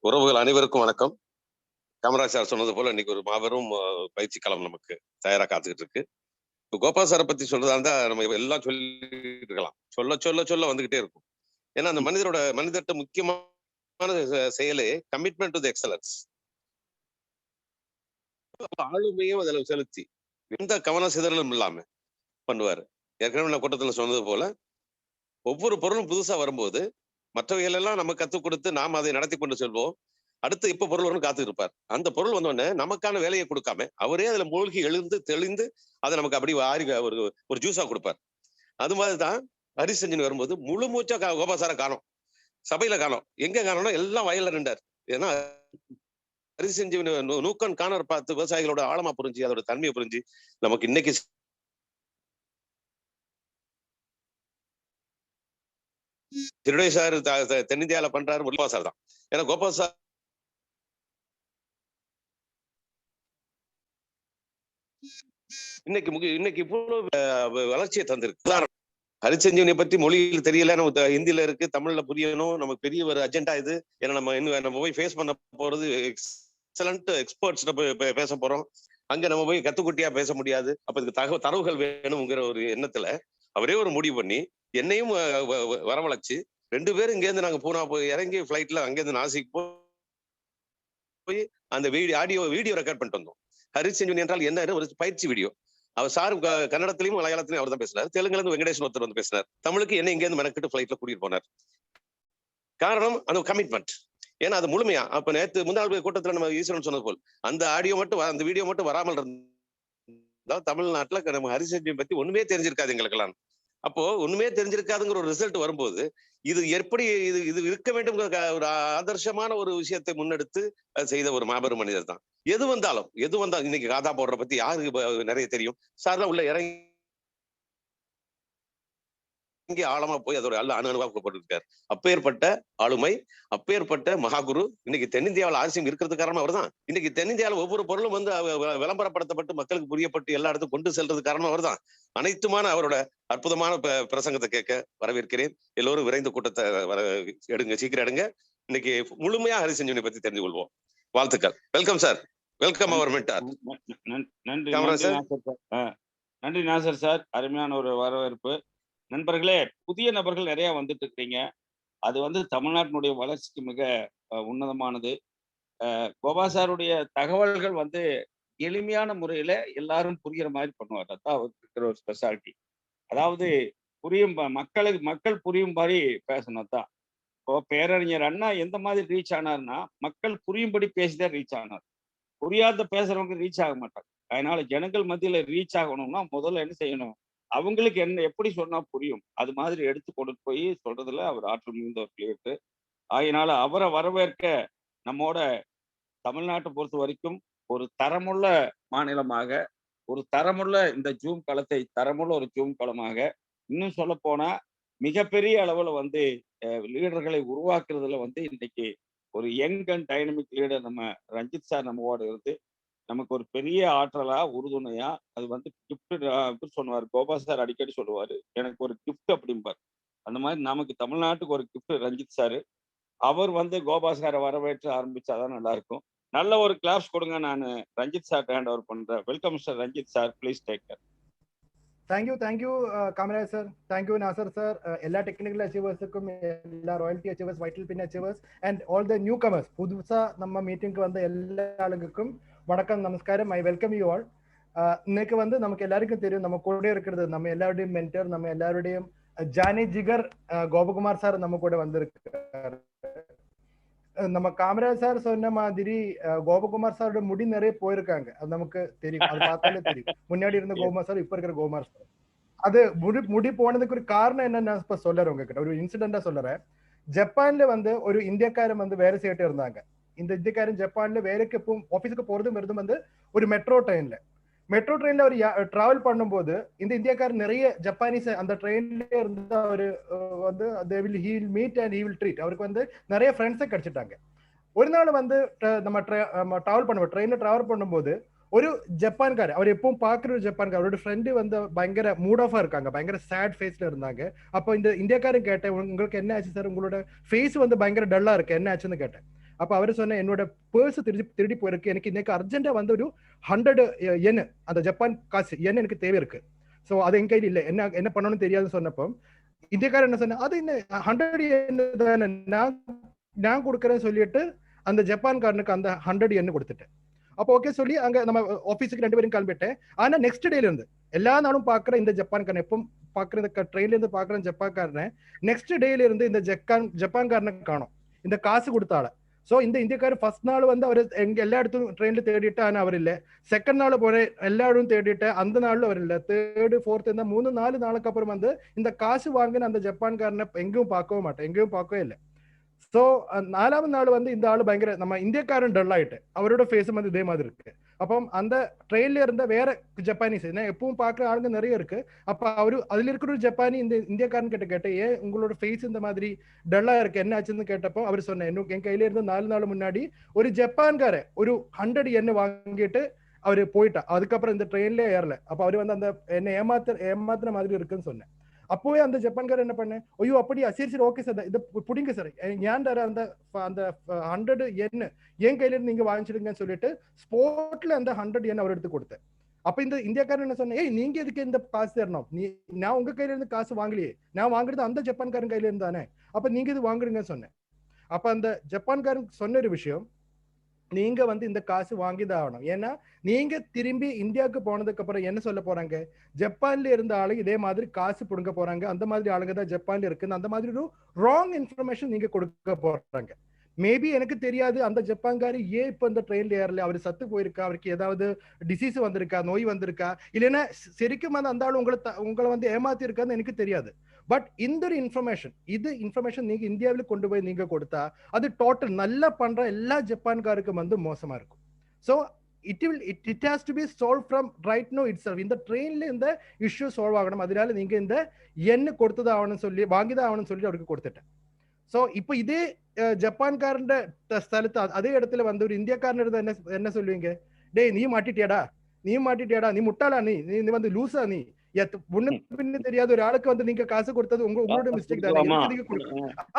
உறவுகள் அனைவருக்கும் வணக்கம். காமராஜ் சார் சொன்னது போல இன்னைக்கு ஒரு மாபெரும் பயிற்சி களம் நமக்கு தயாரா காத்துக்கிட்டு இருக்கு. இப்போ கோபால் சாரை பத்தி சொல்றதா இருந்தா நம்ம எல்லாம் சொல்லிட்டு இருக்கலாம். சொல்ல சொல்ல சொல்ல வந்துகிட்டே இருக்கும். ஏன்னா அந்த மனிதர்கிட்ட முக்கியமான செயலே கமிட்மெண்ட் டு தி எக்ஸலன்ஸ். ஆளுமையும் அதில் செலுத்தி எந்த கவன சிதறலும் இல்லாம பண்ணுவாரு. ஏற்கனவே நான் கூட்டத்தில் சொன்னது போல ஒவ்வொரு பொருளும் புதுசா வரும்போது மற்றவைகள் எல்லாம் நம்ம கத்துக் கொடுத்து நாம் அதை நடத்தி கொண்டு செல்வோம். அடுத்து இப்ப பொருள் வரும் காத்து இருப்பார். அந்த பொருள் வந்தோடனே நமக்கான வேலையை கொடுக்காம அவரே அதுல மூழ்கி எழுந்து தெளிந்து அதை நமக்கு அப்படி ஆறி ஒரு ஜூஸா கொடுப்பார். அது மாதிரிதான் ஹரிசஞ்சன் வரும்போது முழு மூச்சா கோபாசார காணோம், சபையில காணோம். எங்க காணோம்னா எல்லாம் வயல்ல நின்றார். ஏன்னா ஹரிசஞ்சீவன் நூக்கன் காணர் பார்த்து விவசாயிகளோட ஆழமா புரிஞ்சு அதோட தன்மையை புரிஞ்சு நமக்கு இன்னைக்கு திருடை சார் தென்னிந்தியாவில பண்றாரு கோபால் சார் தான். ஏன்னா கோபால் சார் இன்னைக்கு இவ்வளவு வளர்ச்சியை தந்திருக்கு. ஹரிசஞ்சீவனை பத்தி மொழியில் தெரியல, நம்ம ஹிந்தியில இருக்கு, தமிழ்ல புரியணும். நமக்கு பெரிய ஒரு அஜெண்டா இது. ஏன்னா நம்ம போய் ஃபேஸ் பண்ண போறது எக்ஸலண்ட் எக்ஸ்பர்ட்ஸ் பேச போறோம். அங்க நம்ம போய் கத்துக்குட்டியா பேச முடியாது. அப்ப இதுக்கு தரவுகள் வேணுங்கிற ஒரு எண்ணத்துல அவரே ஒரு முடிவு பண்ணி என்னையும் வரவழைச்சு 2 பேரும் இங்கேருந்து நாங்க பூனா போய் இறங்கி ஃபிளைட்ல அங்கேருந்து நாசிக் போய் அந்த வீடியோ ரெக்கார்ட் பண்ணிட்டு வந்தோம். ஹரிசஞ்சீவன் என்றால் என்ன ஒரு பயிற்சி வீடியோ. அவர் சார் கன்னடத்திலையும் மலையாளத்திலையும் அவர் தான் பேசினார். தெலுங்குல இருந்து வெங்கடேஷன் ஒருத்தர் வந்து பேசினார். தமிழுக்கு என்ன இங்கேருந்து மெனக்கிட்டு ஃபிளைட்ல கூட்டிட்டு போனார். காரணம் அந்த கமிட்மெண்ட். ஏன்னா அது முழுமையா அப்ப நேற்று முன்னாள் கூட்டத்துல நம்ம ஈஸ்வரன் சொன்னது போல் அந்த வீடியோ மட்டும் வராமல் இருந்தா தமிழ்நாட்டுல நம்ம ஹரிசஞ்சீவன் பத்தி ஒண்ணுமே தெரிஞ்சிருக்காது எங்களுக்கெல்லாம். அப்போ ஒண்ணுமே தெரிஞ்சிருக்காதுங்கிற ஒரு ரிசல்ட் வரும்போது இது எப்படி இது இருக்க வேண்டும் ஒரு ஆதர்சமான ஒரு விஷயத்தை முன்னெடுத்து செய்த ஒரு மாபெரும் மனிதர் தான். எது வந்தாலும் இன்னைக்கு காதா போடுற பத்தி யாருக்கு நிறைய தெரியும். சார் தான் உள்ள இறங்கி ஆழமா போய் அதோட அனுபவப்பட்டிருக்காரு. அப்பேற்பட்ட ஆளுமை, அப்பேற்பட்ட மகாகுரு. இன்னைக்கு தென்னிந்தியாவில் ஆசியம் இருக்கிறது காரணம் அவர் தான். இன்னைக்கு தென்னிந்தியாவில் ஒவ்வொரு பொருளும் வந்து விளம்பரப்படுத்தப்பட்டு மக்களுக்கு புரியப்பட்டு எல்லா இடத்துக்கும் கொண்டு செல்றது காரணம் அவர் தான். அனைத்துமான அவரோட அற்புதமான பிரசங்கத்தை கேட்க வரவேற்கிறேன். எல்லோரும் விரைந்து கூட்டத்தை எடுங்க, சீக்கிரம் எடுங்க. இன்னைக்கு முழுமையா ஹரிசஞ்சீவனை பத்தி தெரிந்து கொள்வோம். வாழ்த்துக்கள். Welcome sir. வெல்கம் அவர் மென்டார். நன்றி நாசர் சார். அருமையான ஒரு வரவேற்பு. நண்பர்களே, புதிய நபர்கள் நிறைய வந்துட்டு இருக்கீங்க. அது வந்து தமிழ்நாட்டினுடைய வளர்ச்சிக்கு மிக உன்னதமானது. கோபாசாருடைய தகவல்கள் வந்து எளிமையான முறையில எல்லாரும் புரிகிற மாதிரி பண்ணுவார். அதான் இருக்கிற ஒரு ஸ்பெஷாலிட்டி. அதாவது மக்கள் புரியும் மாதிரி பேசணும் தான். இப்போ பேரறிஞர் அண்ணா எந்த மாதிரி ரீச் ஆனார்னா, மக்கள் புரியும்படி பேசிதான் ரீச் ஆனார். புரியாத பேசுறவங்க ரீச் ஆக மாட்டாங்க. அதனால ஜனங்கள் மத்தியில ரீச் ஆகணும்னா முதல்ல என்ன செய்யணும், அவங்களுக்கு என்ன எப்படி சொன்னா புரியும், அது மாதிரி எடுத்து கொண்டு போய் சொல்றதுல அவர் ஆற்றல் மிகுந்தவர் இருக்கு. ஆகையினால அவரை வரவேற்க நம்மோட தமிழ்நாட்டை பொறுத்த வரைக்கும் ஒரு தரமுள்ள மாநிலமாக, ஒரு தரமுள்ள இந்த ஜூம் களத்தை தரமுள்ள ஒரு ஜூம் களமாக, இன்னும் சொல்ல போனா மிகப்பெரிய அளவுல வந்து லீடர்களை உருவாக்குறதுல வந்து இன்னைக்கு ஒரு யங் அண்ட் டைனமிக் லீடர் நம்ம ரஞ்சித் சார் நம்மோட இருந்து நமக்கு ஒரு பெரிய ஆற்றலா உறுதுணையா அது வந்து கிஃப்ட் சொன்னார். கோபால் சார் அடிக்கடி சொல்லுவாரு, எனக்கு ஒரு கிஃப்ட் அப்படிம்பார். அந்த மாதிரி நமக்கு தமிழ்நாட்டுக்கு ஒரு கிஃப்ட் ரஞ்சித் சாரு. அவர் வந்து கோபால் சாரை வரவேற்று ஆரம்பிச்சாதான் நல்லா இருக்கும். நல்ல ஒரு கிளாப்ஸ் கொடுங்க. நான் ரஞ்சித் சார் ஹேண்ட் ஓவர் பண்றேன். Welcome sir Ranjith sir, please take care. Thank you Kamaraj sir, thank you Nasser sir. எல்லா டெக்னிக்கல் அச்சீவர்ஸுக்கும், எல்லா royalty achievers, vital pin achievers and all the newcomers, புதுசா நம்ம மீட்டிங்க்கு வந்த எல்லா ஆளுங்களுக்கும் வணக்கம், நமஸ்காரம். I welcome you all. இன்னைக்கு வந்து நமக்கு எல்லாருக்கும் தெரியும், நம்ம கூட இருக்கிறது நம்ம எல்லாருடையும் மென்டர், நம்ம எல்லாருடையும் ஜானி ஜிகர் கோபகுமார் சார் நம்ம கூட வந்திருக்காரு. நம்ம காமராஜ் சார் சொன்ன மாதிரி கோபகுமார் சாரோட முடி நிறைய போயிருக்காங்க, அது நமக்கு தெரியும், அது பார்த்தாலே தெரியும். முன்னாடி இருந்த கோகுமார் சார், இப்ப இருக்கிற கோகுமார் சார். அது முடி போனதுக்கு ஒரு காரணம் என்னன்னு நான் இப்ப சொல்றேன் உங்ககிட்ட, ஒரு இன்சிடென்டா சொல்றேன். ஜப்பான்ல வந்து ஒரு இந்தியக்காரன் வந்து வேலை செய்யிட்டு இருந்தாங்க. இந்த இந்தியக்காரன் ஜப்பான்ல வேலைக்கு ஆபீஸுக்கு போறதும் வருதும் வந்து ஒரு மெட்ரோ ட்ரெயின்ல அவர் டிராவல் பண்ணும்போது இந்த இந்தியக்காரர் நிறைய ஜப்பானீஸ் அந்த ட்ரெயின்ல இருந்து அவரு வந்து he will meet and he will treat. அவருக்கு வந்து நிறைய ஃப்ரெண்ட்ஸை கிடைச்சிட்டாங்க. ஒரு நாள் வந்து நம்ம ட்ரெயின்ல டிராவல் பண்ணும்போது ஒரு ஜப்பான்கார், அவர் எப்பவும் பாக்குற ஒரு ஜப்பான்கார், அவரோட ஃப்ரெண்டு வந்து பயங்கர மூட் ஆஃபா இருக்காங்க, பயங்கர சேட் ஃபேஸ்ல இருந்தாங்க. அப்போ இந்த இந்தியக்காரன் கேட்டேன், உங்களுக்கு என்ன ஆச்சு சார், உங்களோட ஃபேஸ் வந்து பயங்கர டல்லா இருக்கு, என்ன ஆச்சுன்னு கேட்டேன். அப்ப அவரு சொன்ன என்னோட பர்ஸ் திருடி போயிருக்கு, எனக்கு இன்னைக்கு அர்ஜென்ட்டா வந்து ஒரு 100 yen அந்த ஜப்பான் காசு yen எனக்கு தேவை இருக்கு. சோ அது என் கையில் இல்ல, என்ன பண்ணணும்னு தெரியாதுன்னு சொன்னப்போ இந்தியக்காரர் என்ன சொன்னா, அது என்ன 100 yen தானே, நான் கொடுக்குறேன்னு சொல்லிட்டு அந்த ஜப்பான்காரனுக்கு அந்த 100 yen கொடுத்துட்டேன். அப்போ ஓகே சொல்லி அங்க நம்ம ஆபீஸுக்கு 2 பேரும் கிளம்பிட்டேன். ஆனா நெக்ஸ்ட் டேல இருந்து எல்லா நாளும் பாக்குற இந்த ஜப்பான்காரன், எப்பவும் பாக்குற இந்த ட்ரெயின்ல இருந்து பாக்குற ஜப்பான்காரனை நெக்ஸ்ட் டேல இருந்து இந்த ஜப்பான்காரனை காணும், இந்த காசு கொடுத்தால. சோ இந்த இந்தியக்காரர் ஃபர்ஸ்ட் நாள் வந்து அவர் எங்க எல்லா இடத்தும் ட்ரெயின்ல தேடிட்டு ஆனா அவர் இல்ல. செகண்ட் நாள் போற எல்லா இடமும் தேடிட்டு அந்த நாள்ல அவர் இல்ல. தேர்டு ஃபோர்த் இந்த 3-4 நாளுக்கு அப்புறம் வந்து இந்த காசு வாங்கின அந்த ஜப்பான்காரனை எங்கேயும் பார்க்கவும் மாட்டேன், எங்கேயும் பார்க்கவே இல்லை. சோ 4வது நாள் வந்து இந்த ஆளு பயங்கர நம்ம இந்தியக்காரன் டல் ஆயிட்டு, அவரோட ஃபேஸும் வந்து இதே மாதிரி இருக்கு. அப்போ அந்த ட்ரெயின்ல இருந்த வேற ஜப்பானீஸ், ஏன்னா எப்பவும் பாக்குற ஆளுங்க நிறைய இருக்கு. அப்ப அவரு அதுல இருக்கிற ஒரு ஜப்பானி இந்த இந்தியக்காரன் கிட்ட கேட்டேன், ஏன் உங்களோட ஃபேஸ் இந்த மாதிரி டல்லா இருக்கு, என்ன ஆச்சுன்னு கேட்டப்போ அவர் சொன்னேன், என் கையில இருந்து 4 நாள் முன்னாடி ஒரு ஜப்பான்கார ஒரு 100 yen வாங்கிட்டு அவரு போயிட்டா, அதுக்கப்புறம் இந்த ட்ரெயின்ல ஏறல. அப்ப அவரு வந்து அந்த என்ன ஏமாத்துற மாதிரி இருக்குன்னு சொன்னேன். அப்போவே அந்த ஜப்பான்காரர் என்ன பண்ணேன், ஐயோ அப்படியா, சரி சரி ஓகே சார், இது புடிங்க சார், ஏன் அந்த 100 yen என் கையில இருந்து நீங்க வாங்கிச்சிடுங்கன்னு சொல்லிட்டு ஸ்பாட்ல அந்த 100 yen அவர் எடுத்து கொடுத்தேன். அப்ப இந்த இந்தியக்காரன் என்ன சொன்னேன், ஏய் நீங்க எதுக்கு இந்த காசு தரணும், நான் உங்க கையில இருந்து காசு வாங்கலையே, நான் வாங்குறது அந்த ஜப்பான்காரன் கையில இருந்து தானே, அப்ப நீங்க இது வாங்குறீங்கன்னு சொன்னேன். அப்ப அந்த ஜப்பான்காரன் சொன்ன ஒரு விஷயம், நீங்க வந்து இந்த காசு வாங்கிதான் ஆகணும், ஏன்னா நீங்க திரும்பி இந்தியாவுக்கு போனதுக்கு அப்புறம் என்ன சொல்ல போறாங்க, ஜப்பான்ல இருந்த ஆளு இதே மாதிரி காசு புடுங்க போறாங்க, அந்த மாதிரி ஆளுங்க தான் ஜப்பான்ல இருக்குன்னு அந்த மாதிரி ஒரு ராங் இன்ஃபர்மேஷன் நீங்க கொடுக்க போறாங்க. மேபி எனக்கு தெரியாது அந்த ஜப்பான்காரி ஏன் இப்ப இந்த ட்ரெயின்ல ஏறல, அவரு சத்து போயிருக்கா, அவருக்கு ஏதாவது டிசீஸ் வந்திருக்கா, நோய் வந்திருக்கா, இல்லைன்னா சரிக்கும் அந்த ஆளு உங்களை வந்து ஏமாத்தி இருக்கான்னு எனக்கு தெரியாது. பட் இந்த ஒரு இன்ஃபர்மேஷன் நீங்க இந்தியாவில் கொண்டு போய் நீங்க கொடுத்தா அது டோட்டல் நல்லா பண்ற எல்லா ஜப்பான்காருக்கும் வந்து மோசமா இருக்கும். So it has to be solved from right now itself. இந்த ட்ரெயின்ல இந்த இஷ்யூ சால்வ் ஆகணும், அதனால நீங்க இந்த எண்ணு கொடுத்ததா ஆகணும்னு சொல்லி வாங்கிதான் ஆகணும்னு சொல்லி அவருக்கு கொடுத்துட்டேன். ஸோ இப்போ இதே ஜப்பான்காரன் ஸ்தலத்து அதே இடத்துல வந்து ஒரு இந்தியக்காரன் இருந்தா என்ன சொல்லுவீங்க, டேய் நீ மாட்டிட்டியாடா, நீ முட்டாளா, நீ வந்து லூசா, நீ முன்ன பின்ன தெரியாத ஒரு ஆளுக்கு வந்து நீங்க காசு கொடுத்தது உங்களோட மிஸ்டேக் தானே.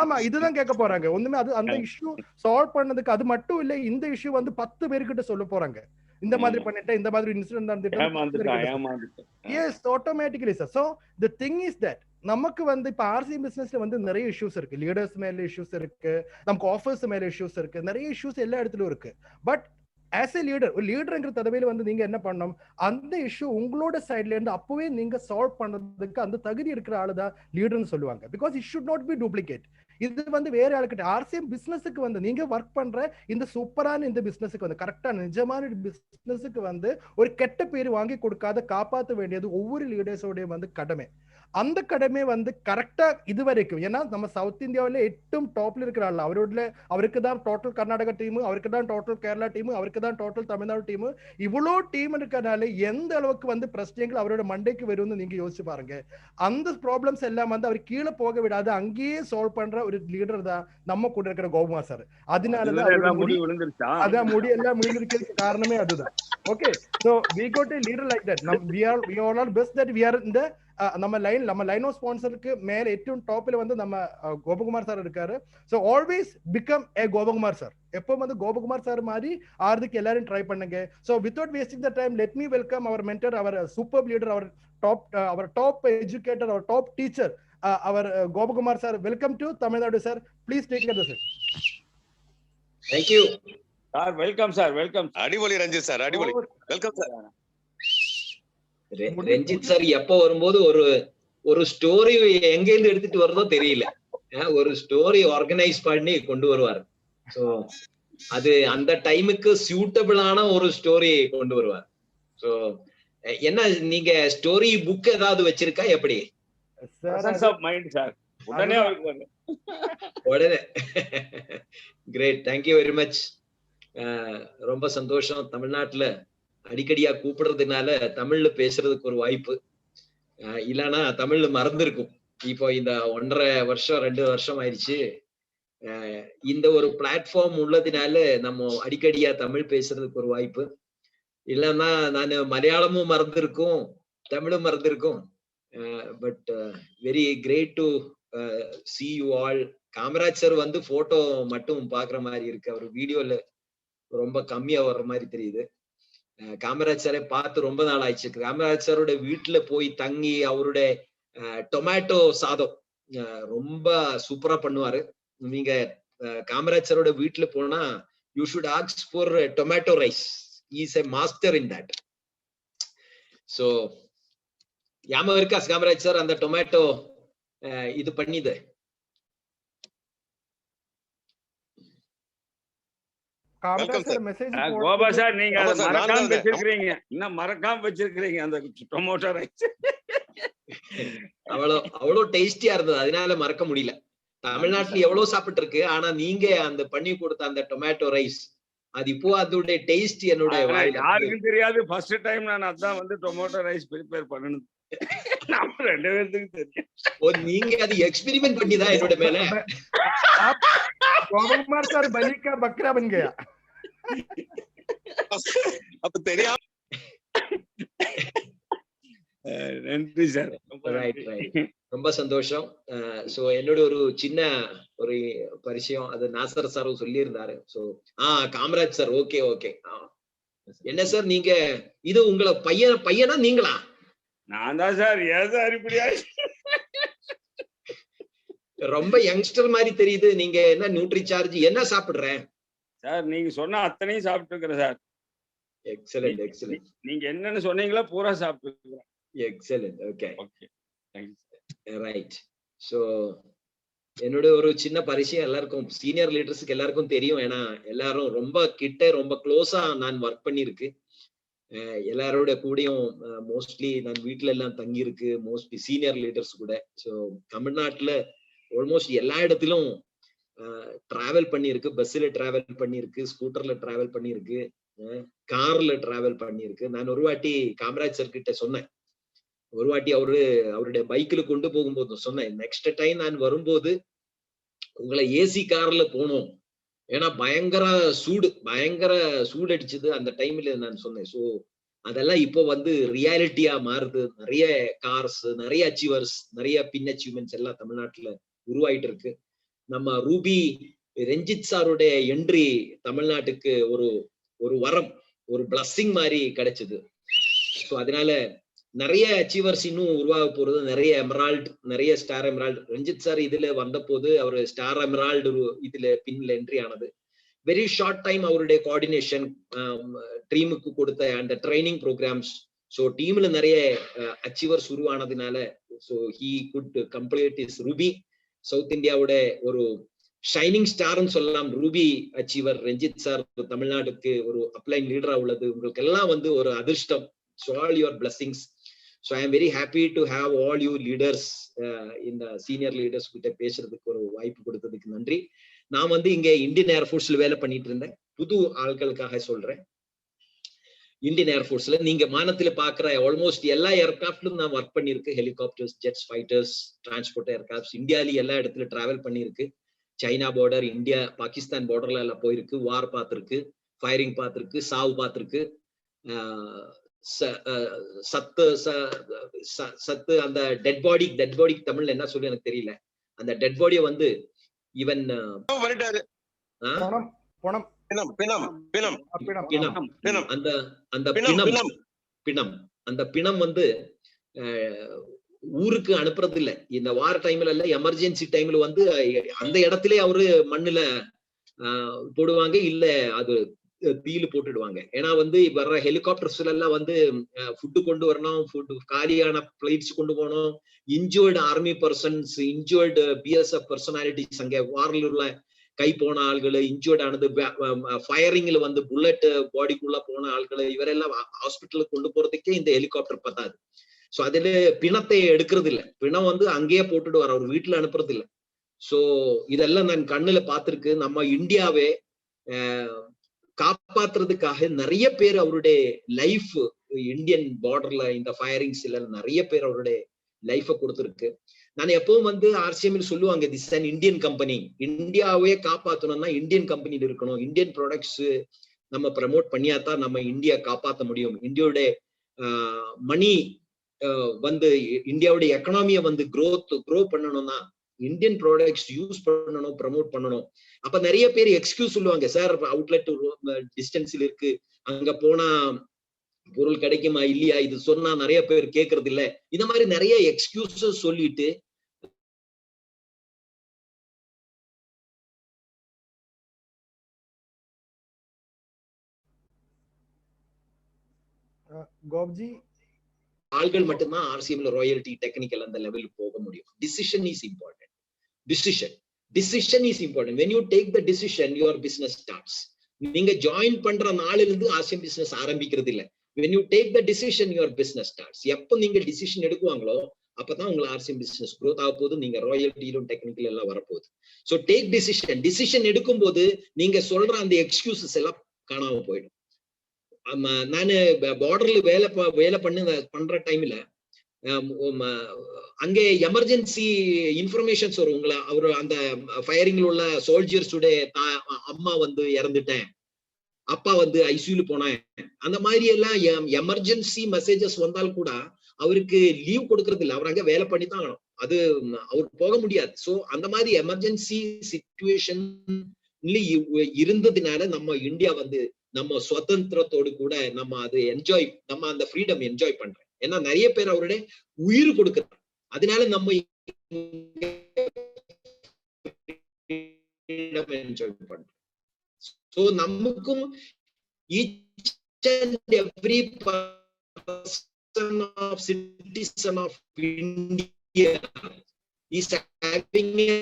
ஆமா, இதுதான் கேட்க போறாங்க. ஒண்ணுமே அது அந்த இஷ்யூ சால்வ் பண்ணதுக்கு அது மட்டும் இல்ல, இந்த இஷ்யூ வந்து 10 பேர்கிட்ட சொல்ல போறாங்க, இந்த மாதிரி பண்ணிட்டேன், இந்த மாதிரி இன்சிடென்ட் நடந்துட்டு. Yes, automatically sir. So the thing is that நமக்கு வந்து இப்ப ஆர்சி பிசினஸ்ல வந்து நிறைய இஷ்யூஸ் இருக்கு, லீடர்ஸ் மேல இஷ்யூஸ் இருக்கு, நமக்கு ஆஃபர்ஸ் மேல இஷ்யூஸ் இருக்கு, நிறைய இஷ்யூஸ் எல்லா இடத்துலயும் இருக்கு. பட் ஆஸ் எ லீடர், ஒரு லீடர்ங்கிற தடவையில வந்து நீங்க என்ன பண்ணணும், அந்த இஷ்யூ உங்களோட சைட்ல இருந்து அப்பவே நீங்க சால்வ் பண்றதுக்கு அந்த தகுதி இருக்கிற ஆளுதான் லீடர்னு சொல்லுவாங்க. Because it should not be duplicate. இது வந்து வேற ஆளுக்கிட்ட ஆர்சிஎம் பிசினஸுக்கு வந்து நீங்க ஒர்க் பண்ற இந்த சூப்பரான இந்த பிசினஸுக்கு வந்து கரெக்டான நிஜமான பிசினஸுக்கு வந்து ஒரு கெட்ட பேர் வாங்கி கொடுக்காத காப்பாற்ற வேண்டியது ஒவ்வொரு லீடர்ஸோடைய வந்து கடமை. அந்த கடமை வந்து கரெக்டா இது வரைக்கும், ஏன்னா நம்ம சவுத் இந்தியாவில 8 டாப்ல இருக்கிற ஆள், அவருக்கு தான் டோட்டல் கர்நாடகா டீம், அவருக்கு தான் டோட்டல் கேரளா டீம், அவருக்கு தான் டோட்டல் தமிழ்நாடு டீம், இவ்வளோ டீம் இருக்கிறனால எந்த அளவுக்கு வந்து பிரச்சனைகள் அவரோட மண்டைக்கு வரும்னு நீங்க யோசிச்சு பாருங்க. அந்த ப்ராப்ளம்ஸ் எல்லாம் வந்து அவர் கீழே போக விடாது அங்கேயே சால்வ் பண்ற ஒரு லீடர் தான் நம்ம கூட இருக்கிற கோகுமார் சார். அதனாலதான் அதான் முடி எல்லாம் முடிஞ்சிருக்கிறதுக்கு காரணமே அதுதான். Okay, so we got a leader like that. We are all best that we are in the நம்ம லைன் ஆஃப் ஸ்பான்சருக்கு மேல ഏറ്റവും டாப்ல வந்து நம்ம கோபகுமார் சார் இருக்காரு. So always become a Gopakumar sir. எப்போ வந்து கோபகுமார் சார் மாதிரி ஆறதுக்கு எல்லாரும் ட்ரை பண்ணுங்க. So without wasting the time, let me welcome our mentor, our super leader, our top educator, our top teacher, our Gopakumar sir. Welcome to Tamil Nadu sir. Please take care sir. Thank you sir. Welcome sir, welcome. அடிபொலி Ranjith sir, அடிபொலி. Welcome sir. Ranjith sir எப்ப வரும்போது ஒரு story எங்க இருந்து எடுத்துட்டு வரதோ தெரியல, ஒரு story organise பண்ணி கொண்டு வருவார். சோ அது அந்த டைமுக்கு சூட்டபிளான ஒரு ஸ்டோரி கொண்டு வருவார். சோ என்ன நீங்க ஸ்டோரி புக் ஏதாவது வச்சிருக்கா எப்படி? உடனே கிரேட், தேங்க்யூ வெரி மச். ரொம்ப சந்தோஷம். தமிழ்நாட்டுல அடிக்கடியா கூப்பிடுறதுனால தமிழ்ல பேசுறதுக்கு ஒரு வாய்ப்பு, இல்லைன்னா தமிழ்ல மறந்துருக்கும். இப்போ இந்த 1.5 வருஷம் 2 வருஷம் ஆயிடுச்சு. இந்த ஒரு பிளாட்ஃபார்ம் உள்ளதுனால நம்ம அடிக்கடியா தமிழ் பேசுறதுக்கு ஒரு வாய்ப்பு. இல்லைன்னா நான் மலையாளமும் மறந்துருக்கும், தமிழும் மறந்துருக்கும். But very great to see you all Kamaraj sir வந்து போட்டோ மட்டும் பாக்குற மாதிரி இருக்கு, அவர் வீடியோல ரொம்ப கம்மியா வர்ற மாதிரி தெரியுது. காமராஜ் சாரை பார்த்து ரொம்ப நாள் ஆயிடுச்சு. காமராஜ் சாரோட வீட்டுல போய் தங்கி அவருடைய டொமேட்டோ சாதம் ரொம்ப சூப்பரா பண்ணுவாரு. நீங்க காமராஜ் சாரோட வீட்டுல போனா you should ask for tomato rice. Is a master in that. So ஞாபகம் இருக்கா காமராஜ் சார் அந்த டொமேட்டோ இது பண்ணிது? கோபா சார் நீங்க மறக்காம வச்சிருக்கீங்க, இன்னும் மறக்காம வச்சிருக்கீங்க அந்த டொமேட்டோ ரைஸ். அவ்வளவு டேஸ்டியா இருந்தது, அதனால மறக்க முடியல. தமிழ்நாட்டுல எவ்வளவு சாப்பிட்டு இருக்கு, ஆனா நீங்க அந்த பண்ணி கொடுத்த அந்த டொமேட்டோ ரைஸ் அது இப்போ அதோட டேஸ்ட் என்னோட யாருக்கும் தெரியாது. ஃபர்ஸ்ட் டைம் நான் அதான் வந்து டொமேட்டோ ரைஸ் ப்ரிப்பேர் பண்ணணும். நம்ம 2 பேருக்கு தெரியும். ஓ, நீங்க அது எக்ஸ்பெரிமென்ட் பண்ணி தான் என்னோட மேல. गोविंद सर बलि का बकरा बन गया. அப்ப தெரியாம. நன்றி சார். ரொம்ப சந்தோஷம். சோ என்னோட ஒரு சின்ன ஒரு பரிச்சயம் அது நாசர் சாரும் சொல்லியிருந்தாரு. So Kamaraj sir. Okay okay. என்ன சார் நீங்க இது உங்களை பையனா நீங்களா? நான் தான் சார். ஏன் சார் இப்படியா? ரொம்ப யங்ஸ்டர் மாதிரி தெரியுது. நீங்க என்ன நியூட்ரி சார்ஜ் என்ன சாப்பிடுறேன் சார்? நீங்க சொன்ன அத்தனையும் சாப்பிட்டு இருக்கிறேன் சார். Excellent excellent. நீங்க என்னன்னு சொன்னீங்களோ பூரா சாப்பிட்டு இருக்கிறேன். Excellent. Okay okay, thank you sir. Right. So என்னோட ஒரு சின்ன பரிச்சயம் எல்லாருக்கும், சீனியர் லீடர்ஸுக்கு எல்லாருக்கும் தெரியும். ஏன்னா எல்லாரும் ரொம்ப கிட்ட ரொம்ப க்ளோஸா நான் ஒர்க் பண்ணிருக்கு. எல்லாரோட கூடயும் மோஸ்ட்லி நான் வீட்டுல எல்லாம் தங்கி இருக்கு, மோஸ்ட்லி சீனியர் லீடர்ஸ் கூட. ஸோ தமிழ்நாட்டுல ஆல்மோஸ்ட் எல்லா இடத்திலும் டிராவல் பண்ணிருக்கு. பஸ்ல டிராவல் பண்ணிருக்கு, ஸ்கூட்டர்ல டிராவல் பண்ணிருக்கு, கார்ல டிராவல் பண்ணிருக்கு. நான் ஒரு வாட்டி காமராஜ் சார் கிட்ட சொன்னேன், ஒரு வாட்டி அவருடைய பைக்ல கொண்டு போகும்போது சொன்னேன், நெக்ஸ்ட் டைம் நான் வரும்போது உங்களை ஏசி கார்ல போனோம், ஏன்னா பயங்கர சூடு அடிச்சது அந்த டைம்ல நான் சொன்னேன். ஸோ அதெல்லாம் இப்போ வந்து ரியாலிட்டியா மாறுது. நிறைய கார்ஸ், நிறைய அச்சீவர்ஸ், நிறைய பின் அச்சீவ்மெண்ட்ஸ் எல்லாம் தமிழ்நாட்டுல உருவாயிட்டு இருக்கு. நம்ம ரூபி ரஞ்சித் சாருடைய என்ட்ரி தமிழ்நாட்டுக்கு ஒரு வரம், ஒரு பிளஸ்ஸிங் மாதிரி கிடைச்சது. ஸோ அதனால நிறைய அச்சீவர்ஸ் இன்னும் உருவாக போறது. நிறைய எமரால்டு, நிறைய ஸ்டார் எமரால்டு. ரஞ்சித் சார் இதுல வந்த போது அவர் ஸ்டார் எமரால்டு இதுல பின்ல என்ட்ரி ஆனது. வெரி ஷார்ட் டைம் அவருடைய கோஆர்டினேஷன், டீமுக்கு கொடுத்த அந்த ட்ரைனிங் ப்ரோக்ராம்ஸ். ஸோ டீம்ல நிறைய அச்சீவர்ஸ் உருவானதுனால so he good complete is ruby. South இந்தியாவோட ஒரு ஷைனிங் ஸ்டார்ன்னு சொல்லலாம் ரூபி அச்சீவர் ரஞ்சித் சார் தமிழ்நாடுக்கு ஒரு அப்ளைன் லீடரா உள்ளது. உங்களுக்கு எல்லாம் வந்து ஒரு அதிர்ஷ்டம். So all your blessings. So I am very happy to have all you leaders. இந்த சீனியர் லீடர்ஸ் கிட்ட பேசுறதுக்கு ஒரு வாய்ப்பு கொடுத்ததுக்கு நன்றி. நான் வந்து இங்க இந்தியன் ஏர்ஃபோர்ஸ்ல வேலை பண்ணிட்டு இருந்தேன். புது ஆட்களுக்காக சொல்றேன். இந்தியன் ஏர்ஃபோர்ஸ்ல நீங்க மானத்துல பாக்குற ஆல்மோஸ்ட் எல்லா ஏர்கிராஃப்ட்லும் நான் ஒர்க் பண்ணிருக்கு. ஹெலிகாப்டர்ஸ், ஜெட்ஸ், ஃபைட்டர்ஸ், டிரான்ஸ்போர்ட் ஏர்கிராஃப்ட்ஸ் இந்தியாவில எல்லா இடத்துல டிராவல் பண்ணிருக்கு. சைனா பார்டர், இந்தியா பாகிஸ்தான் பார்டர்ல எல்லாம் போயிருக்கு. வார் பார்த்திருக்கு, ஃபயரிங் பார்த்திருக்கு, சாவு பார்த்திருக்கு. சத்து அந்த டெட் பாடி தமிழ்ல என்ன சொல்லு எனக்கு தெரியல. அந்த டெட் பாடியை வந்து ஈவன் அந்த பிணம் வந்து ஊருக்கு அனுப்புறது இல்ல. இந்த வார் டைம்ல இல்ல, எமர்ஜென்சி டைம்ல வந்து அந்த இடத்திலே அவரு மண்ணுல போடுவாங்க, இல்ல அது தீல போட்டுடுவாங்க. ஏன்னா வந்து வர்ற ஹெலிகாப்டர்ஸ்ல எல்லாம் வந்து ஃபுட்டு கொண்டு வரணும், ஃபுட்டு காலியான பிளைட்ஸ் கொண்டு போகணும். Injured army persons, injured BSF personalities, அங்க வார்ல உள்ள கை போன ஆள்கள், இன்ஜூர்ட் ஆனது, ஃபயரிங்ல வந்து புல்லட் பாடிக்குள்ள போன ஆள்கள், இவரெல்லாம் ஹாஸ்பிட்டலுக்கு கொண்டு போறதுக்கே இந்த ஹெலிகாப்டர் பத்தாது. சோ அதுல பிணத்தை எடுக்கிறது இல்ல, பிணம் வந்து அங்கேயே போட்டுட்டு வர, அவர் வீட்டுல அனுப்புறது இல்ல. சோ இதெல்லாம் நான் கண்ணுல பார்த்திருக்கு. நம்ம இந்தியாவே காப்பாத்துறதுக்காக நிறைய பேர் அவருடைய லைஃப் இந்தியன் பார்டர்ல இந்த ஃபயரிங்ஸ்ல நிறைய பேர் அவருடைய லைஃப கொடுத்துருக்கு. நான் எப்பவும் வந்து ஆர்சிஎம்ல சொல்லுவாங்க, திஸ் அன் இந்தியன் கம்பெனி. இந்தியாவே காப்பாத்தணும்னா இந்தியன் கம்பெனில இருக்கணும். இந்தியன் ப்ராடக்ட்ஸ் நம்ம ப்ரமோட் பண்ணியாதான் நம்ம இந்தியா காப்பாற்ற முடியும். இந்தியாவுடைய மணி வந்து இந்தியாவுடைய எக்கனாமியை வந்து க்ரோ பண்ணணும்னா இந்தியன் ப்ராடக்ட்ஸ் யூஸ் பண்ணணும், ப்ரமோட் பண்ணணும். அப்ப நிறைய பேர் எக்ஸ்கியூஸ் சொல்லுவாங்க, சார் அவுட்லெட் டிஸ்டன்ஸ்ல இருக்கு, அங்க போனா பொருள் கிடைக்குமா இல்லையா, இது சொன்னா நிறைய பேர் கேட்கறது இல்ல. இந்த மாதிரி நிறைய எக்ஸ்கியூசஸ் சொல்லிட்டு கோப்ஜி ஆள்கள் மட்டும்தான் ஆர்சிஎம்ல ராயல்டி டெக்னிக்கல் அந்த லெவலுக்கு போக முடியும். Decision is important. Decision is important. when you take the decision your business starts. நீங்க ஜாயின் பண்ற நாளில இருந்து ஆர்சிஎம் பிசினஸ் ஆரம்பிக்கிறது இல்ல. when you take the decision your business starts. எப்ப நீங்க டிசிஷன் எடுக்குவாங்களோ அப்பதான் உங்க ஆர்சிஎம் பிசினஸ் growth ஆக போகுது. நீங்க ராயல்டியிலும் டெக்னிக்கல் எல்லாம் வரப்போகுது. ஸோ டேக் டிசிஷன் எடுக்கும்போது நீங்க சொல்ற அந்த எக்ஸ்கியூசஸ் எல்லாம் காணாம போயிடும். நானு பார்டர்ல வேலை பண்ற டைம்ல அங்கே எமர்ஜென்சி இன்ஃபர்மேஷன்ஸ் வரும். உங்களை அவரு அந்த ஃபயரிங்ல உள்ள சோல்ஜர்ஸோட அம்மா வந்து இறந்துட்டேன், அப்பா வந்து ஐசியூல போனேன், அந்த மாதிரி எல்லாம் எமர்ஜென்சி மெசேஜஸ் வந்தால் கூட அவருக்கு லீவ் கொடுக்கறது இல்லை. அவர் அங்க வேலை பண்ணி தான் ஆகணும். அது அவருக்கு போக முடியாது. சோ அந்த மாதிரி எமர்ஜென்சி சிச்சுவேஷன் இருந்ததுனால நம்ம இந்தியா வந்து நம்ம சுதந்திரத்தோடு கூட நம்ம அது நம்ம அந்த ஃப்ரீடம் என்ஜாய் பண்றோம். ஏன்னா நிறைய பேர் அவருடைய உயிர் கொடுக்குறாங்க. அதனால நம்ம என்ஜாய் பண்றோம். சோ நமக்கும் each and every person of citizen of India is having a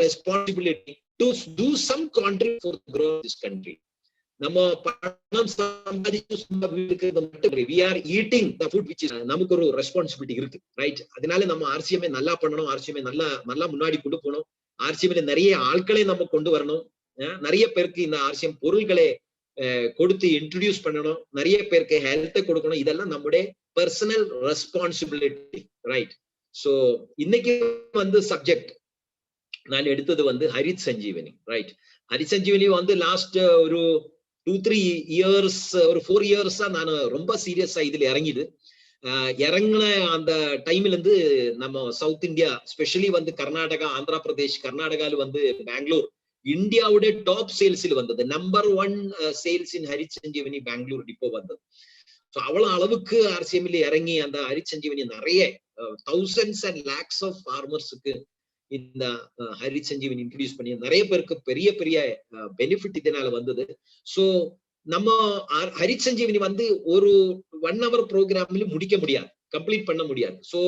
responsibility. To do some contribution for the growth of this country. நம்ம பணம் சம்பாதிச்சு சும்மா இருக்கிறது மட்டும் we are eating the food which is நமக்கு ஒரு ரெஸ்பான்சிபிலிட்டி இருக்கு, ரைட்? அதனால நம்ம ஆர்சிஎம்ஐ நல்லா பண்ணணும், ஆர்சிஎம்ஐ நல்லா முன்னாடி கொண்டு போகணும், ஆர்சிஎம்ல நிறைய ஆட்களை நம்ம கொண்டு வரணும், நிறைய பேருக்கு இந்த ஆர்சிஎம் பொருள்களை கொடுத்து இன்ட்ரோடியூஸ் பண்ணணும், நிறைய பேருக்கு ஹெல்த்தை கொடுக்கணும். இதெல்லாம் நம்முடைய பர்சனல் ரெஸ்பான்சிபிலிட்டி, ரைட்? சோ இன்னைக்கு வந்து சப்ஜெக்ட் நான் எடுத்தது வந்து ஹரித் சஞ்சீவனி, ரைட்? ஹரித் சஞ்சீவனி வந்து லாஸ்ட் ஒரு 2-3 இயர்ஸ், ஒரு 4 இயர்ஸா நான் ரொம்ப சீரியஸா இதுல இறங்கின அந்த டைம்ல இருந்து நம்ம சவுத் இந்தியா, ஸ்பெஷலி வந்து கர்நாடகா, ஆந்திர பிரதேஷ், கர்நாடகால வந்து பெங்களூர் இந்தியாவுடைய டாப் சேல்ஸில் வந்தது. Number 1 sales in Harit Sanjeevani Bangalore depot வந்தது. ஸோ அவ்வளவு அளவுக்கு ஆர்சிஎம்ல இறங்கி அந்த ஹரித் சஞ்சீவனி நிறைய thousands and lakhs ஆஃப் ஃபார்மர்ஸுக்கு இந்த ஹரித் சஞ்சீவனி இன்ட்ரோடியூஸ் பண்ணி நிறைய பேருக்கு பெரிய பெரிய பெனிஃபிட் இதனால வந்தது. சோ நம்ம ஹரித் சஞ்சீவனி வந்து ஒரு 1 hour ப்ரோக்ராம்ல முடிக்க முடியாது, கம்ப்ளீட் பண்ண முடியாது. So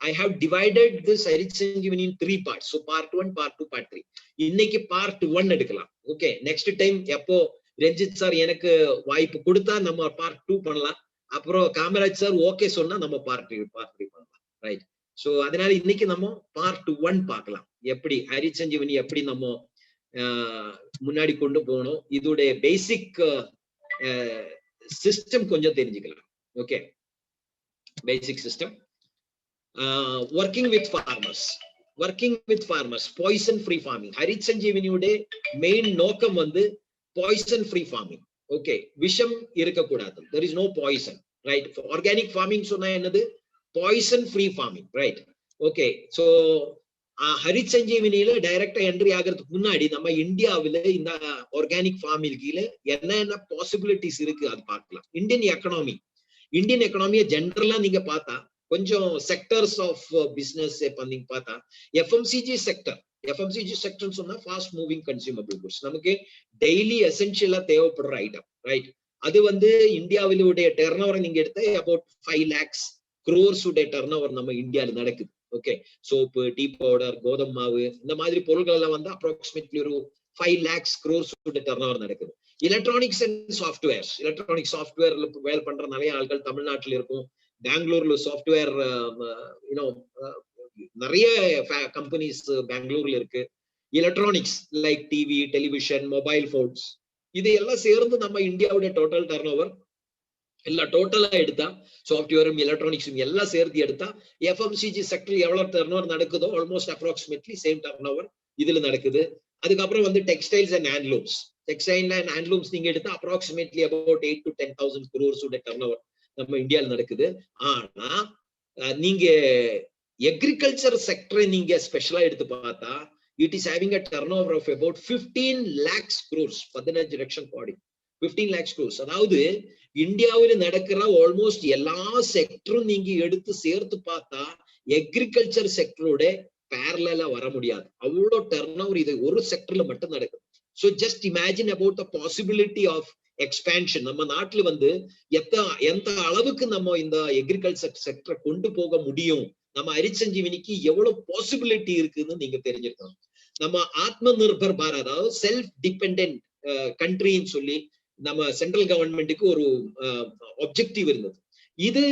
I have divided this Harit Sanjeevani in 3 parts. So part 1, part 2, part 3. இன்னைக்கு பார்ட் 1 எடுக்கலாம். ஓகே, நெக்ஸ்ட் டைம் எப்போ ரஞ்சித் சார் எனக்கு வாய்ப்பு கொடுத்தா நம்ம பார்ட் 2 பண்ணலாம். அப்புறம் காமராஜ் சார் ஓகே சொன்னா நம்ம பார்ட் 3 பண்ணலாம், ரைட்? சோ அதனால இன்னைக்கு நம்ம பார்ட் 1 பார்க்கலாம். எப்படி ஹரித் சஞ்சீவனி எப்படி நம்ம முன்னாடி கொண்டு போகணும், இதோட பேசிக் சிஸ்டம் கொஞ்சம் தெரிஞ்சுக்கலாம். Okay, basic system. Working with farmers, poison free farming. Harith சஞ்சீவனியோட மெயின் நோக்கம் வந்து பாய்சன் ஃப்ரீ ஃபார்மிங். ஓகே, விஷம் இருக்கக்கூடாது. there is no poison, right? Organic farming சொன்னா என்னது? Poison free farming, right? Okay, so Harith சஞ்சீவனியில டைரக்டா என்ட்ரி ஆகிறதுக்கு முன்னாடி நம்ம இந்தியாவில இந்த ஆர்கானிக் ஃபார்மிங் கீழே என்னென்ன பாசிபிலிட்டிஸ் இருக்கு அது பார்க்கலாம். இந்தியன் எக்கனாமியை ஜென்ரலா நீங்க பார்த்தா கொஞ்சம் செக்டர்ஸ் ஆஃப் பிசினஸ் நீங்க பார்த்தா எஃப்எம்சிஜி செக்டர் சொன்னா ஃபாஸ்ட் மூவிங் கன்சியூமபிள் குட்ஸ், நமக்கு டெய்லி எசென்ஷியலா தேவைப்படுற ஐட்டம், ரைட்? அது வந்து இந்தியாவிலுடைய டர்ன் ஓவர் நீங்க எடுத்த அபவுட் 5 lakhs crores உடைய டர்ன் ஓவர் நம்ம இந்தியாவில் நடக்குது. ஓகே, சோப்பு, டீ பவுடர், கோதுமை மாவு, இந்த மாதிரி பொருட்கள் எல்லாம் வந்து அப்ராக்சிமேட்லி ஒரு 5 lakhs crores உடைய டர்ன் ஓவர் நடக்குது. எலக்ட்ரானிக்ஸ் அண்ட் சாஃப்ட்வேர்ல வேலை பண்ற நிறைய ஆட்கள் தமிழ்நாட்டில் இருக்கும். பெங்களூர்ல சாஃப்ட்வேர் நிறைய கம்பெனிஸ் பெங்களூர்ல இருக்கு. Electronics like TV, television, mobile phones, இது எல்லாம் சேர்ந்து நம்ம இந்தியாவுடைய டோட்டல் டர்ன் ஓவர் எல்லாம் டோட்டலா எடுத்தா, சாஃப்ட்வேரும் எலக்ட்ரானிக்ஸும் எல்லாம் சேர்த்து எடுத்தா எஃப்எம்சிஜி செக்டர் எவ்வளவு டர்ன் ஓவர் நடக்குதோ almost approximately same turn over இதுல நடக்குது. அதுக்கப்புறம் வந்து டெக்ஸ்டைல்ஸ் அண்ட் ஹேண்ட்லூம்ஸ் நீங்க எடுத்தா approximately about 8 to 10,000 crores turn over நம்ம இந்தியாவில் நடக்குது. ஆனா நீங்க அக்ரிகல்ச்சர் செக்டரை நீங்க ஸ்பெஷலா எடுத்து பார்த்தா it is having a turnover of about 15 lakhs crores 15 லட்சம் கோடி 15 lakhs crores. அதாவது இந்தியாவில் நடக்கிற ஆல்மோஸ்ட் எல்லா செக்டரும் நீங்க எடுத்து சேர்த்து பார்த்தா அக்ரிகல்ச்சர் செக்டரோட பேரலா வர முடியாது. அவ்வளோ டர்ன் இது ஒரு செக்டர்ல மட்டும் நடக்குது. So just imagine about the possibility of expansion. நம்ம நாட்டுல வந்து எந்த அளவுக்கு நம்ம இந்த அக்ரிகல்ச்சர் செக்டரை கொண்டு போக முடியும், நம்ம ஹரிசஞ்சீவனிக்கு எவ்வளவு பாசிபிலிட்டி இருக்குன்னு நீங்க தெரிஞ்சிருக்கணும். நம்ம ஆத்ம நிர்பர் பாரத், அதாவது செல்ஃப் டிபெண்டன்ட் கண்ட்ரின்னு சொல்லி நம்ம சென்ட்ரல் கவர்மெண்ட்டுக்கு ஒரு ஆப்ஜெக்டிவ் இருந்தது. இது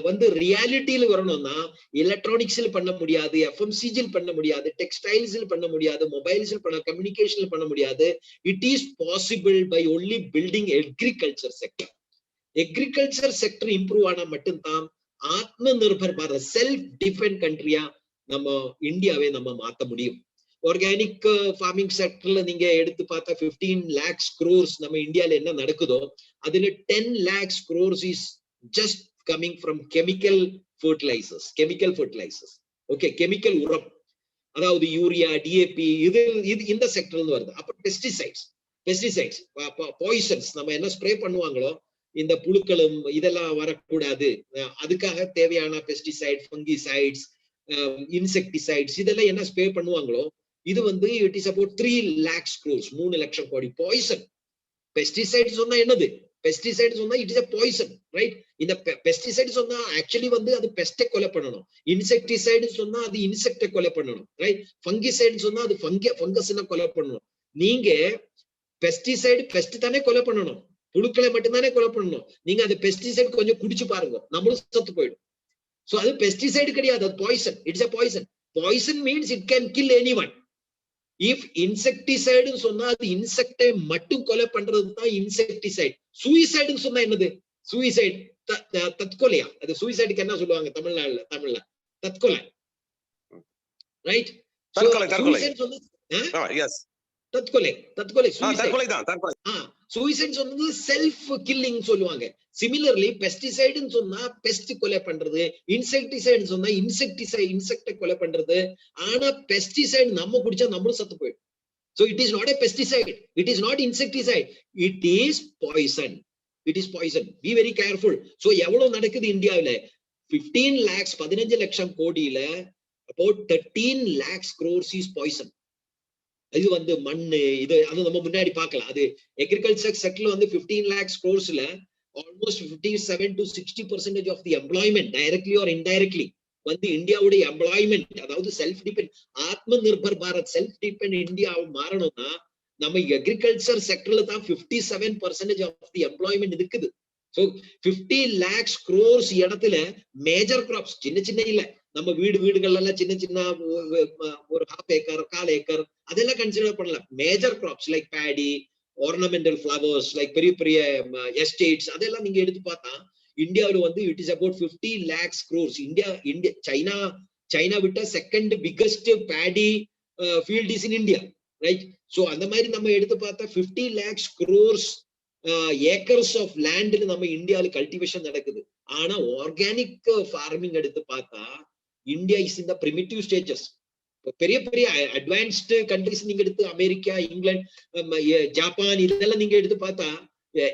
வந்து ரியாலிட்டியில வரணும்னா எலக்ட்ரானிக்ஸ்ல பண்ண முடியாது, எஃப்எம்சிஜில் பண்ண முடியாது, டெக்ஸ்டைல்ஸ்ல பண்ண முடியாது, மொபைல்ஸ்ல பண்ண, கம்யூனிகேஷன்ல பண்ண முடியாது. It is possible by only building agriculture sector. Agriculture sector improve ஆனா மட்டும்தான் ஆத்ம நிர்பர் பாரத் செல்ஃப் டிபெண்ட் கண்ட்ரியா நம்ம இந்தியாவை நம்ம மாத்த முடியும். ஆர்கானிக் ஃபார்மிங் செக்டர்ல நீங்க எடுத்து பார்த்தா 15 lakhs crores நம்ம இந்தியால என்ன நடக்குதோ அதுல 10 lakhs crores is just coming from chemical fertilisers. Okay, chemical உரம், அதாவது யூரியா, டிஏபி, இது இந்த செக்டர்ல வருது. அப்புறம் பெஸ்டிசைட்ஸ் பாய்சன்ஸ் நம்ம என்ன ஸ்ப்ரே பண்ணுவாங்களோ இந்த புழுக்களும் இதெல்லாம் வரக்கூடாது, அதுக்காக தேவையான பெஸ்டிசைட், ஃபங்கிசைட்ஸ், இன்செக்டிசைட்ஸ் இதெல்லாம் என்ன ஸ்ப்ரே பண்ணுவாங்களோ இது வந்து it is about 3 lakhs crores 3 லட்சம் கோடி. பாய்சன் பெஸ்டிசைட் சொன்னா என்னது? பெஸ்டிசைட் சொன்னா it is a poison, right? இந்த பெஸ்டிசைட் சொன்னா ஆக்சுவலி வந்து அது பெஸ்டை கொலை பண்ணணும். இன்செக்டிசைடு சொன்னா அது இன்செக்டை கொலை பண்ணணும், ரைட்? ஃபங்கிசைடு சொன்னா அது ஃபங்கஸ்னை கொலை பண்ணணும். நீங்க பெஸ்டிசைடு பெஸ்ட் தானே கொலை பண்ணணும், புழுக்களை மட்டும்தானே கொலை பண்ணணும். நீங்க அந்த பெஸ்டிசைட் கொஞ்சம் குடிச்சு பாருங்க, நம்மளும் சத்து போயிடும். சோ அது பெஸ்டிசைடு கிடையாது, அது poison. It's a poison. Poison means it can kill anyone. If insecticide சொன்னா அது இன்செக்டை மட்டும் கொலை பண்றது தான் இன்செக்டிசைட். சூயிசைடு சொன்னா என்னது? சூயிசைட் தற்கொலையா? அது சூயிசைடுக்கு என்ன சொல்லுவாங்க தமிழ்ல? தற்கொலை, ரைட்? சூயிசைட் சொன்னது செல்ஃப் கில்லிங் சொல்லுவாங்க. சிமிலர்லி பெஸ்டிசைடுன்னு சொன்னா பெஸ்ட் கொலை பண்றது, இன்செக்டிசைடு சொன்னா இன்செக்டை கொலை பண்றது. ஆனா பெஸ்டிசைடு நம்ம குடிச்சா நம்மளும் சத்து போயிடும். So it is not a pesticide, it is not insecticide, it is poison. Be very careful. So எவ்வளவு நடக்குது இந்தியாவில? 15 lakhs 15 லட்சம் கோடியில about 13 lakhs crores is poison. இது வந்து மண்ணு, இது அது நம்ம முன்னாடி பார்க்கலாம். அது அக்ரிகல்ச்சர் செக்டர்ல வந்து 15 lakhs crores almost 57 to 60% of the employment directly or indirectly வந்து இந்தியாவுடைய எம்ப்ளாய்மெண்ட், அதாவது self depend, Atma Nirbhar Bharat self depend India மாறணும்னா நம்ம அக்ரிகல்ச்சர் செக்டர்ல தான் 57% ஆஃப் தி எம்ப்ளாய்மெண்ட் இருக்குது. சோ 50 lakhs crores இடத்துல மேஜர் கிராப்ஸ், சின்ன இல்ல, நம்ம வீடுகள் எல்லாம் சின்ன ஒரு 1/2 ஏக்கர் 1/4 ஏக்கர் அதெல்லாம் கன்சிடர் பண்ணலாம். Major crops like paddy, ornamental flowers, like பெரிய எஸ்டேட்ஸ் அதெல்லாம் நீங்க எடுத்து பார்த்தா இந்தியாவில வந்து it is about 50 lakhs crores. China விட்ட second biggest paddy field is in India, right? So அந்த மாதிரி நம்ம எடுத்து பார்த்தா 50 lakhs crores ஏக்கர்ஸ் ஆஃப் லேண்ட்ல நம்ம இந்தியாவில கல்டிவேஷன் நடக்குது. ஆனா ஆர்கானிக் ஃபார்மிங் எடுத்து பார்த்தா India is in the primitive stages. பெரிய அட்வான்ஸ்டு கண்ட்ரிஸ் நீங்க எடுத்து அமெரிக்கா, இங்கிலாந்து, ஜப்பான் இதெல்லாம் நீங்க எடுத்து பார்த்தா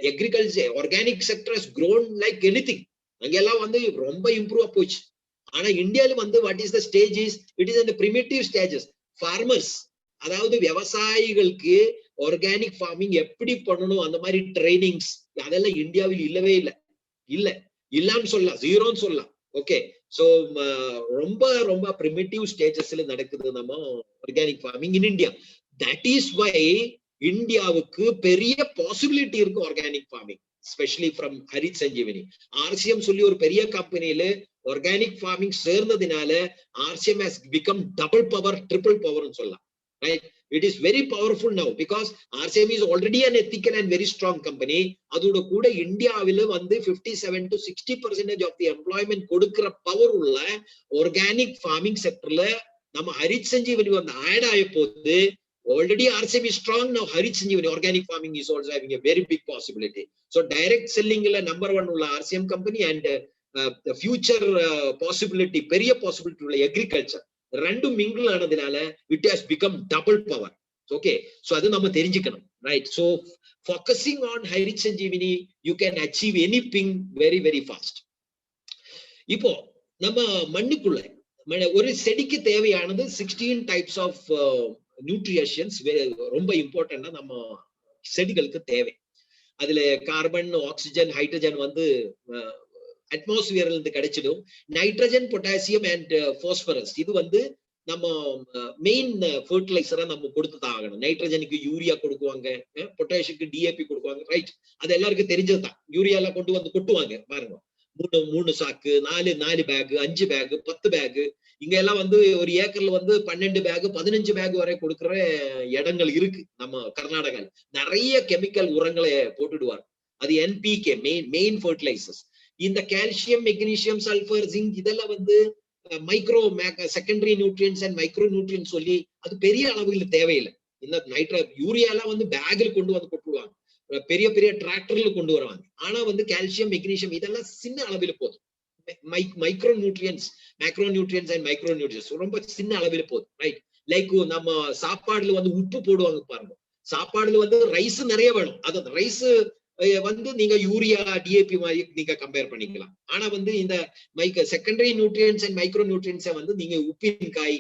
agriculture organic sector has grown like anything. அங்கெல்லாம் வந்து ரொம்ப இம்ப்ரூவ் போச்சு. ஆனா இந்தியால வந்து what is the stage is it is அந்த பிரிமிட்டிவ் ஸ்டேஜஸ். ஃபார்மர்ஸ், அதாவது விவசாயிகளுக்கு ஆர்கானிக் ஃபார்மிங் எப்படி பண்ணணும் அந்த மாதிரி ட்ரைனிங்ஸ் அதெல்லாம் இந்தியாவில் இல்லவே இல்லன்னு சொல்லலாம், ஜீரோன்னு சொல்லலாம். ஓகே, சோ ரொம்ப பிரிமிட்டிவ் ஸ்டேஜஸ்ல நடக்குது நம்ம organic farming in India. That is why இந்தியாவுக்கு பெரிய பாசிபிலிட்டி இருக்கு organic farming, specially from Harith Sanjeevani. RCM சொல்லி ஒரு பெரிய கம்பெனியில ஆர்கானிக் ஃபார்மிங் சேர்ந்ததுனால RCM has become double power, triple பவர்னு சொல்லலாம், right? It is very powerful now because RCM is already an ethical and very strong company. அதோட கூட இந்தியாவில வந்து 57 to 60% of the employment கொடுக்கிற பவர் உள்ள ஆர்கானிக் ஃபார்மிங் செக்டர்ல நம்ம ஹரித் சஞ்சீவனி வந்து ஆட் ஆய போது. Already RCM is strong, now Harit Sanjeevani organic farming is also having a very big possibility. So direct selling la number 1 ulla RCM company and future possibility, பெரிய possibility உள்ள agriculture ரெண்டும் mingle ஆனதுனால it has become double power. Okay, so அது நம்ம தெரிஞ்சுக்கணும், right? So focusing on Harith Sanjeevani, you can achieve anything very very fast. இப்போ நம்ம மண்ணுக்குள்ள ஒரு செடிக்கு தேவையானது 16 டைப்ஸ் ஆஃப் நியூட்ரிஷன்ஸ் ரொம்ப இம்பார்ட்டண்டா நம்ம செடிகளுக்கு தேவை. அதுல கார்பன், ஆக்சிஜன், ஹைட்ரஜன் வந்து அட்மாஸ்பியர்ல இருந்து கிடைச்சிடும். நைட்ரஜன், பொட்டாசியம் அண்ட் பாஸ்பரஸ் இது வந்து நம்ம மெயின் ஃபர்டிலைசரா நம்ம கொடுத்துதான் ஆகணும். நைட்ரஜனுக்கு யூரியா கொடுக்குவாங்க, பொட்டாசியம்க்கு டிஏபி கொடுக்குவாங்க, ரைட்? அது எல்லாருக்கும் தெரிஞ்சதுதான். யூரியா எல்லாம் கொண்டு வந்து கொட்டுவாங்க பாருங்க, 3 சாக்கு, 4 பேக், 5 பேக், 10 பேக். இங்க எல்லாம் வந்து ஒரு ஏக்கர்ல வந்து 12 பேக், 15 பேக் வரை கொடுக்குற இடங்கள் இருக்கு நம்ம கர்நாடகால. நிறைய கெமிக்கல் உரங்களை போட்டுடுவார். அது என்பிகே, மெயின் ஃபர்டிலைசர்ஸ். இந்த கால்சியம், மெக்னீசியம், சல்பர், ஜிங்க் இதெல்லாம் வந்து micro secondary nutrients and micro nutrients சொல்லி அது பெரிய அளவுல தேவையில்லை. இந்த யூரியா எல்லாம் வந்து பேக்ல கொண்டு வந்து கொட்டுவாங்க, பெரிய பெரிய டிராக்டர்ல கொண்டு வருவாங்க. ஆனா வந்து கால்சியம், மெக்னீசியம் இதெல்லாம் சின்ன அளவில் போதும். Micro nutrients, macro nutrients and micro nutrients ரொம்ப சின்ன அளவில் போதும், ரைட்? லைக் நம்ம சாப்பாடுல வந்து உப்பு போடுவாங்க பாருங்க. சாப்பாடுல வந்து ரைஸ் நிறைய வேணும். அது ரைஸ் வந்து நீங்க யூரியா, டிஏபி மாதிரி நீங்க கம்பேர் பண்ணிக்கலாம். ஆனா வந்து இந்த செகண்டரி நியூட்ரியன்ஸ் அண்ட் மைக்ரோ நியூட்ரியன்ஸை வந்து நீங்க உப்பின்காய்,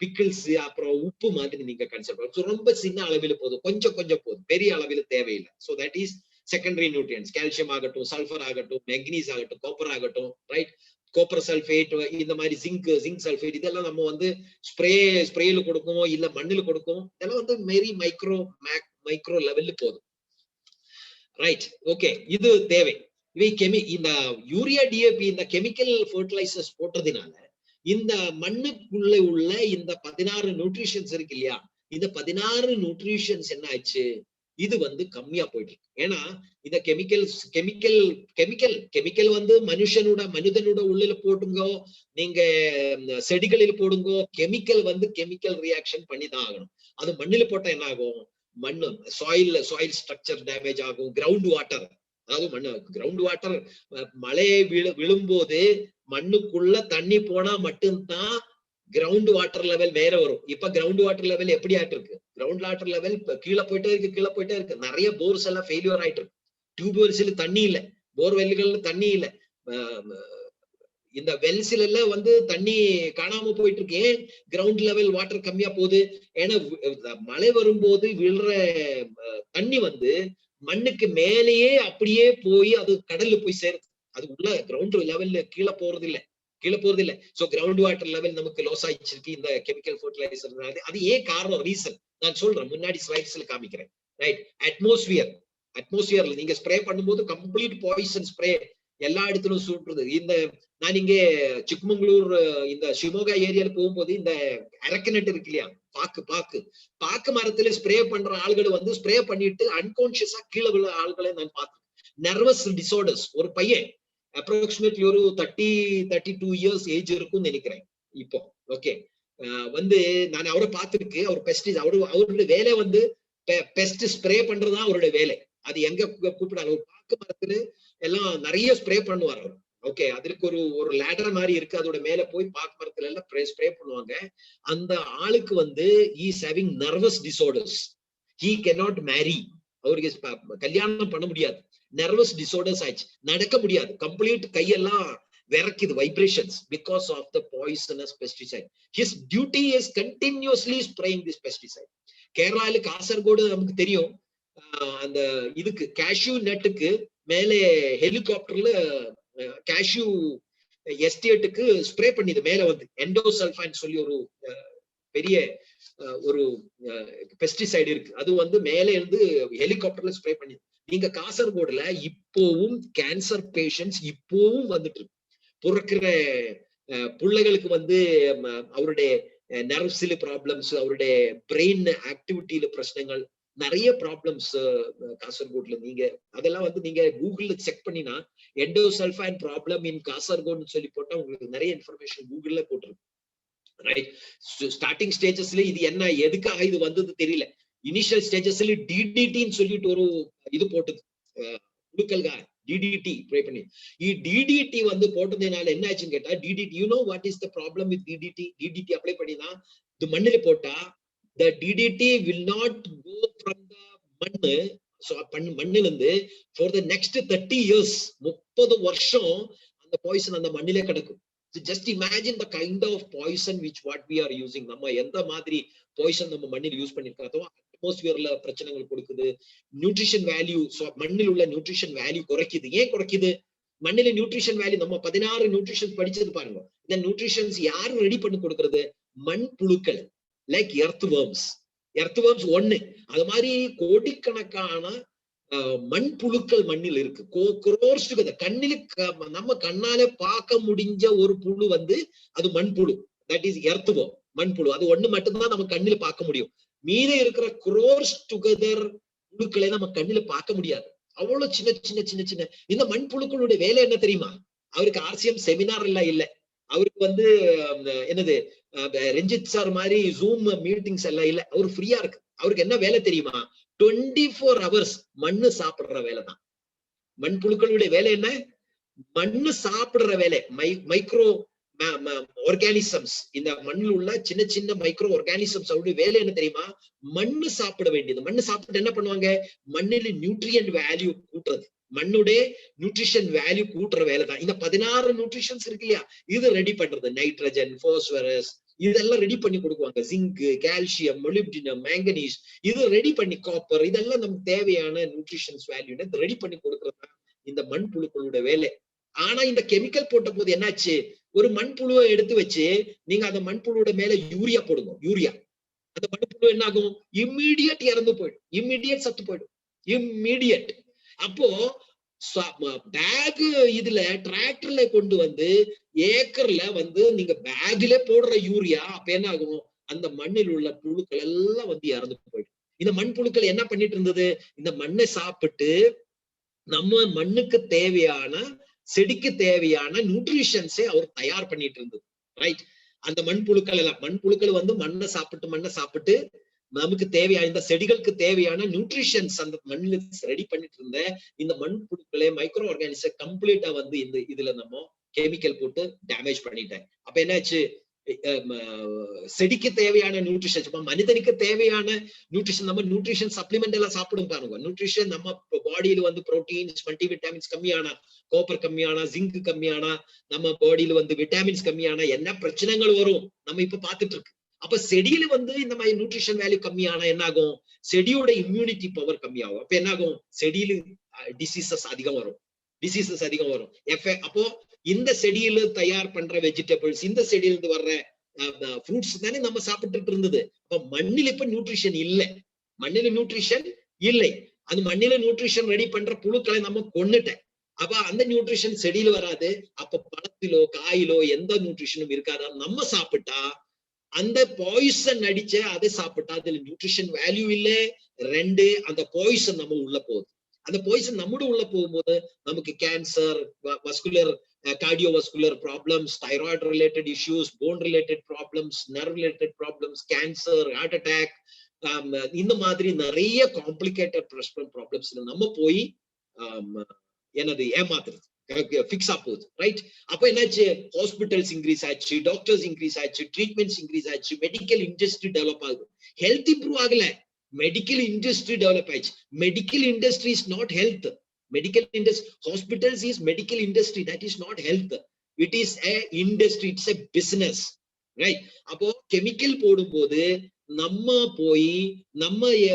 பிக்கிள்ஸ், அப்புறம் உப்பு மாதிரி நீங்க கன்சிடர் பண்ணலாம். ரொம்ப சின்ன அளவில் போதும், கொஞ்சம் போதும், பெரிய அளவில் தேவையில்லை. So that is secondary nutrients. Calcium ஆகட்டும், சல்ஃபர் ஆகட்டும், மெக்னீஸ் ஆகட்டும், காப்பர் ஆகட்டும், ரைட்? காப்பர் சல்ஃபேட், இந்த மாதிரி ஜிங்க் சல்ஃபேட் இதெல்லாம் நம்ம வந்து ஸ்ப்ரேல கொடுக்கும், இல்ல மண்ணில் கொடுக்கும். இதெல்லாம் வந்து வெரி மைக்ரோ லெவல்ல போதும், ரைட்? ஓகே, இது தேவை. இந்த யூரியா, டிஏபி இந்த கெமிக்கல் ஃபர்டிலைசர்ஸ் போட்டதுனால இந்த மண்ணுக்குள்ள உள்ள இந்த 16 நியூட்ரிஷன்ஸ் இருக்கு இல்லையா, இந்த 16 நியூட்ரிஷன்ஸ் என்ன ஆச்சு, இது வந்து கம்மியா போயிட்டு இருக்கு. ஏன்னா இந்த கெமிக்கல் வந்து மனிதனோட உள்ள போட்டுங்கோ, நீங்க செடிகளில் போடுங்கோ, கெமிக்கல் ரியாக்ஷன் பண்ணி தான் ஆகணும். அது மண்ணில் போட்டா என்ன ஆகும், மண்ணு சாயில் ஸ்ட்ரக்சர் டேமேஜ் ஆகும். கிரவுண்ட் வாட்டர், அதாவது கிரவுண்ட் வாட்டர் மழை விழும்போது மண்ணுக்குள்ள தண்ணி போனா மட்டும்தான் கிரவுண்ட் வாட்டர் லெவல் வேற வரும். இப்ப கிரவுண்ட் வாட்டர் லெவல் எப்படி ஆயிட்டு இருக்கு, கிரவுண்ட் வாட்டர் லெவல் கீழே போயிட்டே இருக்கு. நிறைய போர்ஸ் எல்லாம் ஃபெயிலியர் ஆயிட்டு இருக்கு. டியூப்வெல்ஸ்ல தண்ணி இல்ல, போர்வெல்கள்ல தண்ணி இல்ல, இந்த வெல்ஸ்ல எல்லாம் வந்து தண்ணி காணாம போயிட்டு இருக்கு. ஏன் கிரவுண்ட் லெவல் வாட்டர் கம்மியா போகுது? ஏன்னா மழை வரும்போது விழுற தண்ணி வந்து மண்ணுக்கு மேலேயே அப்படியே போய் அது கடல்ல போய் சேருது. அது உள்ள கிரவுண்ட் லெவல்ல கீழே போறது இல்ல. சோ கிரவுண்ட் வாட்டர் லெவல் நமக்கு லாஸ் ஆயிடுச்சு இந்த கெமிக்கல் ஃபர்டிலைசர். அது ஏன் காரணம், ரீசன் நான் சொல்றேன், முன்னாடி ஸ்லைட்ஸ்ல காமிக்கிறேன், ரைட்? அட்மாஸ்பியர்ல நீங்க ஸ்ப்ரே பண்ணும்போது கம்ப்ளீட் பாய்சன் ஸ்ப்ரே எல்லா இடத்துலும் சுற்றுது. நான் இங்கே சிக்மங்களூர், இந்த ஷிமோகா ஏரியால போகும்போது இந்த அரக்கனட் இருக்கு இல்லையா, பாக்கு மரத்துல ஸ்ப்ரே பண்ற ஆள்களை வந்து ஸ்ப்ரே பண்ணிட்டு அன்கான்சியஸா கீழே விழ ஆள்களை நான் பார்த்தேன். Nervous disorders. ஒரு பையன் அப்ராக்சிமேட்லி ஒரு 32 இயர்ஸ் ஏஜ் இருக்கும்னு நினைக்கிறேன் இப்போ. ஓகே, வந்து நான் அவரை பார்த்திருக்கு. அவருடைய வேலை வந்து பெஸ்ட் ஸ்ப்ரே பண்றதுதான் அவருடைய வேலை. அது எங்க கூப்பிடாங்க, பாக்கு மரத்துல எல்லாம் நிறைய ஸ்ப்ரே பண்ணுவார் அவர். ஓகே, அதற்கு ஒரு லேடர் மாதிரி இருக்கு, அதோட மேல போய் பாக்கு மரத்துல எல்லாம் ஸ்ப்ரே பண்ணுவாங்க. அந்த ஆளுக்கு வந்து is having nervous disorders. He cannot marry, அவருக்கு கல்யாணம் பண்ண முடியாது. நர்வஸ் டிசார்டர்ஸ் ஆயிடுச்சு, நடக்க முடியாது, கம்ப்ளீட் கையெல்லாம் விறக்குது, vibrations, because of the poisonous pesticide. His duty is continuously spraying this pesticide. கேரளால காசர்கோடு நமக்கு தெரியும், அந்த இதுக்கு கேஷ்யூ நட்டுக்கு மேலே ஹெலிகாப்டர்ல கேஷ்யூ எஸ்டேட்டுக்கு ஸ்ப்ரே பண்ணிது. மேல வந்து எண்டோசல்ஃபான் சொல்லி ஒரு பெரிய ஒரு பெஸ்டிசைடு இருக்கு. அது வந்து மேல இருந்து ஹெலிகாப்டர்ல ஸ்ப்ரே பண்ணி. நீங்க காசர்கோடுல இப்போவும் கேன்சர் பேஷண்ட்ஸ் இப்போவும் வந்துட்டு இருக்கு. பிறக்கிற பிள்ளைகளுக்கு வந்து அவருடைய நர்வ்ஸ்ல ப்ராப்ளம்ஸ், அவருடைய பிரெயின் ஆக்டிவிட்டியில பிரச்சனைகள், நிறைய ப்ராப்ளம்ஸ் காசர்கோட்ல. நீங்க அதெல்லாம் வந்து நீங்க கூகுள்ல செக் பண்ணினா எண்டோசல்ஃபான் ப்ராப்ளம் இன் காசர்கோட்னு சொல்லி போட்டா உங்களுக்கு நிறைய இன்ஃபர்மேஷன் கூகுள்ல போட்டிருக்கு, ரைட்? ஸ்டார்டிங் ஸ்டேஜஸ்ல இது என்ன, எதுக்காக இது வந்தது தெரியல. இனிஷியல் ஸ்டேஜஸ்ல டிடிடின்னு சொல்லிட்டு ஒரு இது போட்டுது, புழுக்கல்காய் டிடிடி ட்ரை பண்ணி டிடிடி வந்து போட்டதுனால என்ன ஆச்சுன்னு கேட்டா DDT you know what is the problem with DDT apply பண்ணினா இது மண்ணில போட்டா the DDT will not go from the மண்ணு மண்ணில இருந்து for the next 30 years 30 வருஷம் அந்த பாய்சன் அந்த மண்ணிலே கிடக்கும். just imagine the kind of poison which what we are using. நம்ம எந்த மாதிரி பாய்சன் நம்ம மண்ணில் யூஸ் பண்ணிருக்கோம், அட்மாஸ்பியர்ல பிரச்சனைகள் கொடுக்குது, நியூட்ரிஷன் வேல்யூ மண்ணில் உள்ள நியூட்ரிஷன் வேல்யூ குறைக்குது. ஏன் குறைக்குது? மண்ணில நியூட்ரிஷன் வேல்யூ நம்ம 16 நியூட்ரிஷன் படிச்சது பாருங்க. இந்த நியூட்ரிஷன்ஸ் யாரும் ரெடி பண்ணி கொடுக்கறது? மண் புழுக்கள், லைக் எர்த்வர்ம்ஸ் ஒண்ணு. அது மாதிரி கோடிக்கணக்கான மண் புழுக்கள் மண்ணில் இருக்கு. கண்ணில் நம்ம கண்ணால பார்க்க முடிஞ்ச ஒரு புழு வந்து அது மண்புழு, தட் இஸ் எர்த்வர்ம், மண்புழு. அது ஒண்ணு மட்டும்தான் நம்ம கண்ணில பார்க்க முடியும். மீத இருக்கிற குரோர்ஸ் டுகெதர் புழுக்களை நம்ம கண்ணில பார்க்க முடியாது. அவ்வளவு சின்ன சின்ன சின்ன சின்ன இந்த மண்புழுக்களுடைய வேலை என்ன தெரியுமா? அவருக்கு RCM செமினார் எல்லாம் இல்ல, அவருக்கு வந்து என்னது ரஞ்சித் சார் மாதிரி ஜூம் மீட்டிங்ஸ் எல்லாம் இல்ல, அவரு ஃப்ரீயா இருக்கு. அவருக்கு என்ன வேலை தெரியுமா? 24 hours மண்ணு சாப்பிடுற வேலை தான். மண்புழுக்களுடைய வேலை என்ன? மண்ணு சாப்பிடுற வேலை. மைக்ரோ ஆர்கானிசம்ஸ், இந்த மண்ணில் உள்ள சின்ன சின்ன மைக்ரோ ஆர்கானிசம்ஸ் அவருடைய வேலை என்ன தெரியுமா? மண்ணு சாப்பிட வேண்டியது. மண்ணு சாப்பிட்டு என்ன பண்ணுவாங்க? மண்ணில் நியூட்ரியன்ட் வேல்யூ கூட்டுறது, மண்ணுடைய நியூட்ரிஷன் வேல்யூ கூட்டுற வேலை தான். இந்த 16 நியூட்ரிஷன்ஸ் இருக்கு இல்லையா, இது ரெடி பண்றது. நைட்ரஜன், போஸ்பரஸ், இதெல்லாம் ரெடி பண்ணி கொடுக்குவாங்க. ஜிங்க், கால்சியம், மொலிப்டினம், மேங்கனீஸ், இது ரெடி பண்ணி, காப்பர், இதெல்லாம் நமக்கு தேவையான நியூட்ரிஷன்ஸ் வேல்யூ ரெடி பண்ணி கொடுக்கறது இந்த மண்புழுக்களோட வேலை. ஆனா இந்த கெமிக்கல் போட்ட போது என்னாச்சு? ஒரு மண்புழுவை எடுத்து வச்சு நீங்க அந்த மண்புழுவோட மேல யூரியா போடுங்க. யூரியா, அந்த மண்புழு என்ன ஆகும்? இம்மீடியட் இறந்து போயிடும், இம்மீடியட் சத்து போயிடும், இம்மீடியட். அப்போ பேக் இதுல டிராக்டர்ல கொண்டு வந்து ஏக்கர்ல வந்து நீங்க பேக்ல போடுற யூரியா, அப்ப என்ன ஆகும்? அந்த மண்ணில் உள்ள புழுக்கள் எல்லாம் வந்து இறந்து போயிடும். இந்த மண்புழுக்கள் என்ன பண்ணிட்டு இருந்தது? இந்த மண்ணை சாப்பிட்டு நம்ம மண்ணுக்கு தேவையான, செடிக்கு தேவையான நியூட்ரிஷன்ஸை அவர் தயார் பண்ணிட்டு இருந்தது. ரைட்? அந்த மண்புழுக்கள் எல்லாம், மண்புழுக்கள் வந்து மண்ணை சாப்பிட்டு நமக்கு தேவையான, இந்த செடிகளுக்கு தேவையான நியூட்ரிஷன்ஸ் அந்த மண்ணில் ரெடி பண்ணிட்டு இருந்த இந்த மண்புழுக்களை, மைக்ரோ ஆர்கானிசம் கம்ப்ளீட்டா வந்து இந்த இதுல நம்ம கெமிக்கல் போட்டு டேமேஜ் பண்ணிட்டேன். அப்ப என்னாச்சு? செடிக்கு தேவையான நியூட்ரிஷன், மனிதனுக்கு தேவையான நியூட்ரிஷன், நம்ம நியூட்ரிஷன் சப்ளிமெண்ட் எல்லாம் சாப்பிடும் பாருங்க. நியூட்ரிஷன் நம்ம பாடியில வந்து புரோட்டீன்ஸ், மல்டி விட்டாமின்ஸ் கம்மியானா, காப்பர் கம்மியானா, ஜிங்க் கம்மியானா, நம்ம பாடியில வந்து விட்டாமின்ஸ் கம்மியானா என்ன பிரச்சனைகள் வரும் நம்ம இப்ப பாத்துட்டு இருக்கு. அப்ப செடியில வந்து இந்த மாதிரி நியூட்ரிஷன் வேல்யூ கம்மியானா என்ன ஆகும்? செடியோட இம்யூனிட்டி பவர் கம்மியாகும். அப்ப என்ன ஆகும்? செடியில டிசீசஸ் அதிகம் வரும். அப்போ இந்த செடியில தயார் பண்ற வெஜிடபிள்ஸ், இந்த செடியிலிருந்து வர்ற ஃப்ரூட்ஸ் தானே நம்ம சாப்பிட்டுட்டு இருந்தது. அப்ப மண்ணில் இப்ப நியூட்ரிஷன் இல்லை, மண்ணில நியூட்ரிஷன் இல்லை. அந்த மண்ணில நியூட்ரிஷன் ரெடி பண்ற புழுக்களை நம்ம கொன்னுட்டேன். அப்ப அந்த நியூட்ரிஷன் செடியில வராது. அப்ப பழத்திலோ காயிலோ எந்த நியூட்ரிஷனும் இருக்காது. நம்ம சாப்பிட்டா அந்த பாய்சன் அடிச்ச அதை சாப்பிட்டா அதுல நியூட்ரிஷன் வேல்யூ இல்ல. 2, அந்த பாய்சன் நம்ம உள்ள போகுது. அந்த பாய்சன் நம்மளோட உள்ள போகும்போது நமக்கு cancer, vascular, cardiovascular problems, thyroid related issues, bone related problems, nerve related problems, cancer, heart attack, இந்த மாதிரி நிறைய காம்ப்ளிகேட்டட் ப்ராப்ளம்ஸ்ல நம்ம போய் என்னது ஏமாத்துறது, ஃபிக்ஸா போகுது. ரைட்? அப்ப என்னாச்சு? ஹாஸ்பிட்டல்ஸ் இன்க்ரீஸ் ஆச்சு, டாக்டர்ஸ் இன்க்ரீஸ் ஆச்சு, ட்ரீட்மெண்ட்ஸ் இன்க்ரீஸ் ஆச்சு, மெடிக்கல் இண்டஸ்ட்ரி டெவலப் ஆகுது. ஹெல்த் இம்ப்ரூவ் ஆகல, மெடிக்கல் இண்டஸ்ட்ரி டெவலப் ஆயிடுச்சு. Medical industry is not health. Medical industry, hospitals is medical industry, that is not health. It is a industry, it's a business. Right? அப்போ chemical போடும்போது நம்ம போய் நம்முடைய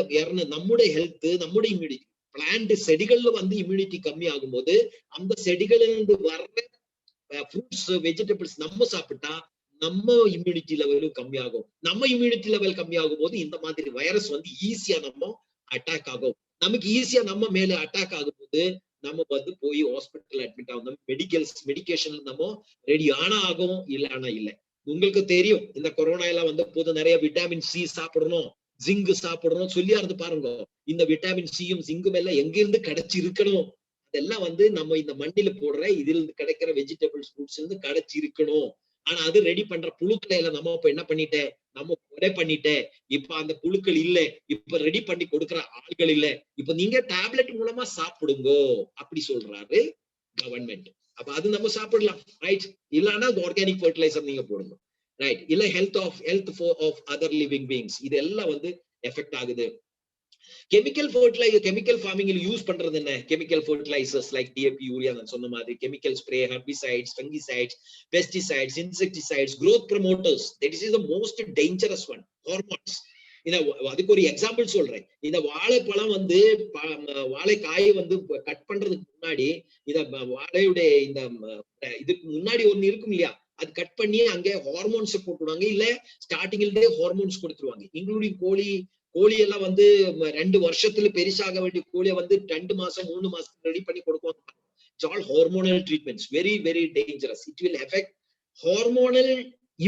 health, நம்முடைய immunity, plant செடிகள்ல வந்து immunity கம்மி ஆகும்போது அந்த செடிகள்ல இருந்து வர்ற ஃப்ரூட்ஸ், வெஜிடபிள்ஸ் நம்ம சாப்பிட்டா நம்ம இம்யூனிட்டி லெவலும் கம்மியாகும். நம்ம இம்யூனிட்டி லெவல் கம்மியாகும் போது இந்த மாதிரி வைரஸ் வந்து ஈஸியா நம்ம அட்டாக் ஆகும். நமக்கு ஈஸியா நம்ம மேல அட்டாக் ஆகும்போது நம்ம வந்து போய் ஹாஸ்பிட்டல் அட்மிட் ஆகும். மெடிகேஷன் நம்ம ரெடி ஆனா ஆகும், இல்லைன்னா இல்லை. உங்களுக்கு தெரியும் இந்த கொரோனா எல்லாம் வந்த போது நிறைய விட்டாமின் சி சாப்பிடணும், ஜிங்க் சாப்பிடணும் சொல்லியா இருந்து பாருங்க. இந்த விட்டாமின் சியும் ஜிங்கும் எல்லாம் எங்க இருந்து கிடைச்சி இருக்கணும்? அதெல்லாம் வந்து நம்ம இந்த மண்ணில போடுற இதுல இருந்து கிடைக்கிற வெஜிடபிள்ஸ், ஃப்ரூட்ஸ் இருந்து கிடைச்சி இருக்கணும். ஆனா அது ரெடி பண்ற புழுக்களை எல்லாம் நம்ம இப்ப என்ன பண்ணிட்டேன், நம்ம கொலை பண்ணிட்டேன். இப்ப அந்த புழுக்கள் இல்ல, இப்ப ரெடி பண்ணி கொடுக்கிற ஆட்கள் இல்ல, இப்ப நீங்க டேப்லெட் மூலமா சாப்பிடுங்கோ அப்படி சொல்றாரு கவர்மெண்ட். அப்ப அது நம்ம சாப்பிடலாம், ரைட்? இல்லன்னா ஆர்கானிக் ஃபர்டிலைசர் நீங்க போடுங்க, ரைட்? இல்ல health of other living beings, இதெல்லாம் வந்து எஃபெக்ட் ஆகுது. கெமிக்கல் ஃபர்டிலைசர், கெமிக்கல் ஃபார்மிங்ல யூஸ் பண்றது என்ன? Chemical fertilisers like DAP, urea, நான் சொன்ன மாதிரி chemical spray, herbicides, fungicides, pesticides, insecticides, growth promoters. That is the most dangerous one, hormones. அதுக்கு ஒரு எக்ஸாம்பிள் சொல்றேன். இந்த வாழைப்பழம் வந்து வாழைக்காய் வந்து கட் பண்றதுக்கு முன்னாடி இத வாழையுடைய இந்த இதுக்கு முன்னாடி ஒண்ணு இருக்கும் இல்லையா, அது கட் பண்ணி அங்க ஹார்மோன்ஸ் போட்டுடுவாங்க, இல்ல ஸ்டார்டிங்ல ஹார்மோன்ஸ் கொடுத்துருவாங்க. இன்க்ளூடிங் கோழி எல்லாம் வந்து 2 வருஷத்துல பெருசாக வேண்டிய கோழியை வந்து 2 மாசம் 3 மாசத்துக்கு ரெடி பண்ணி கொடுக்குவாங்க. It's all hormonal treatments, very very dangerous. It will affect hormonal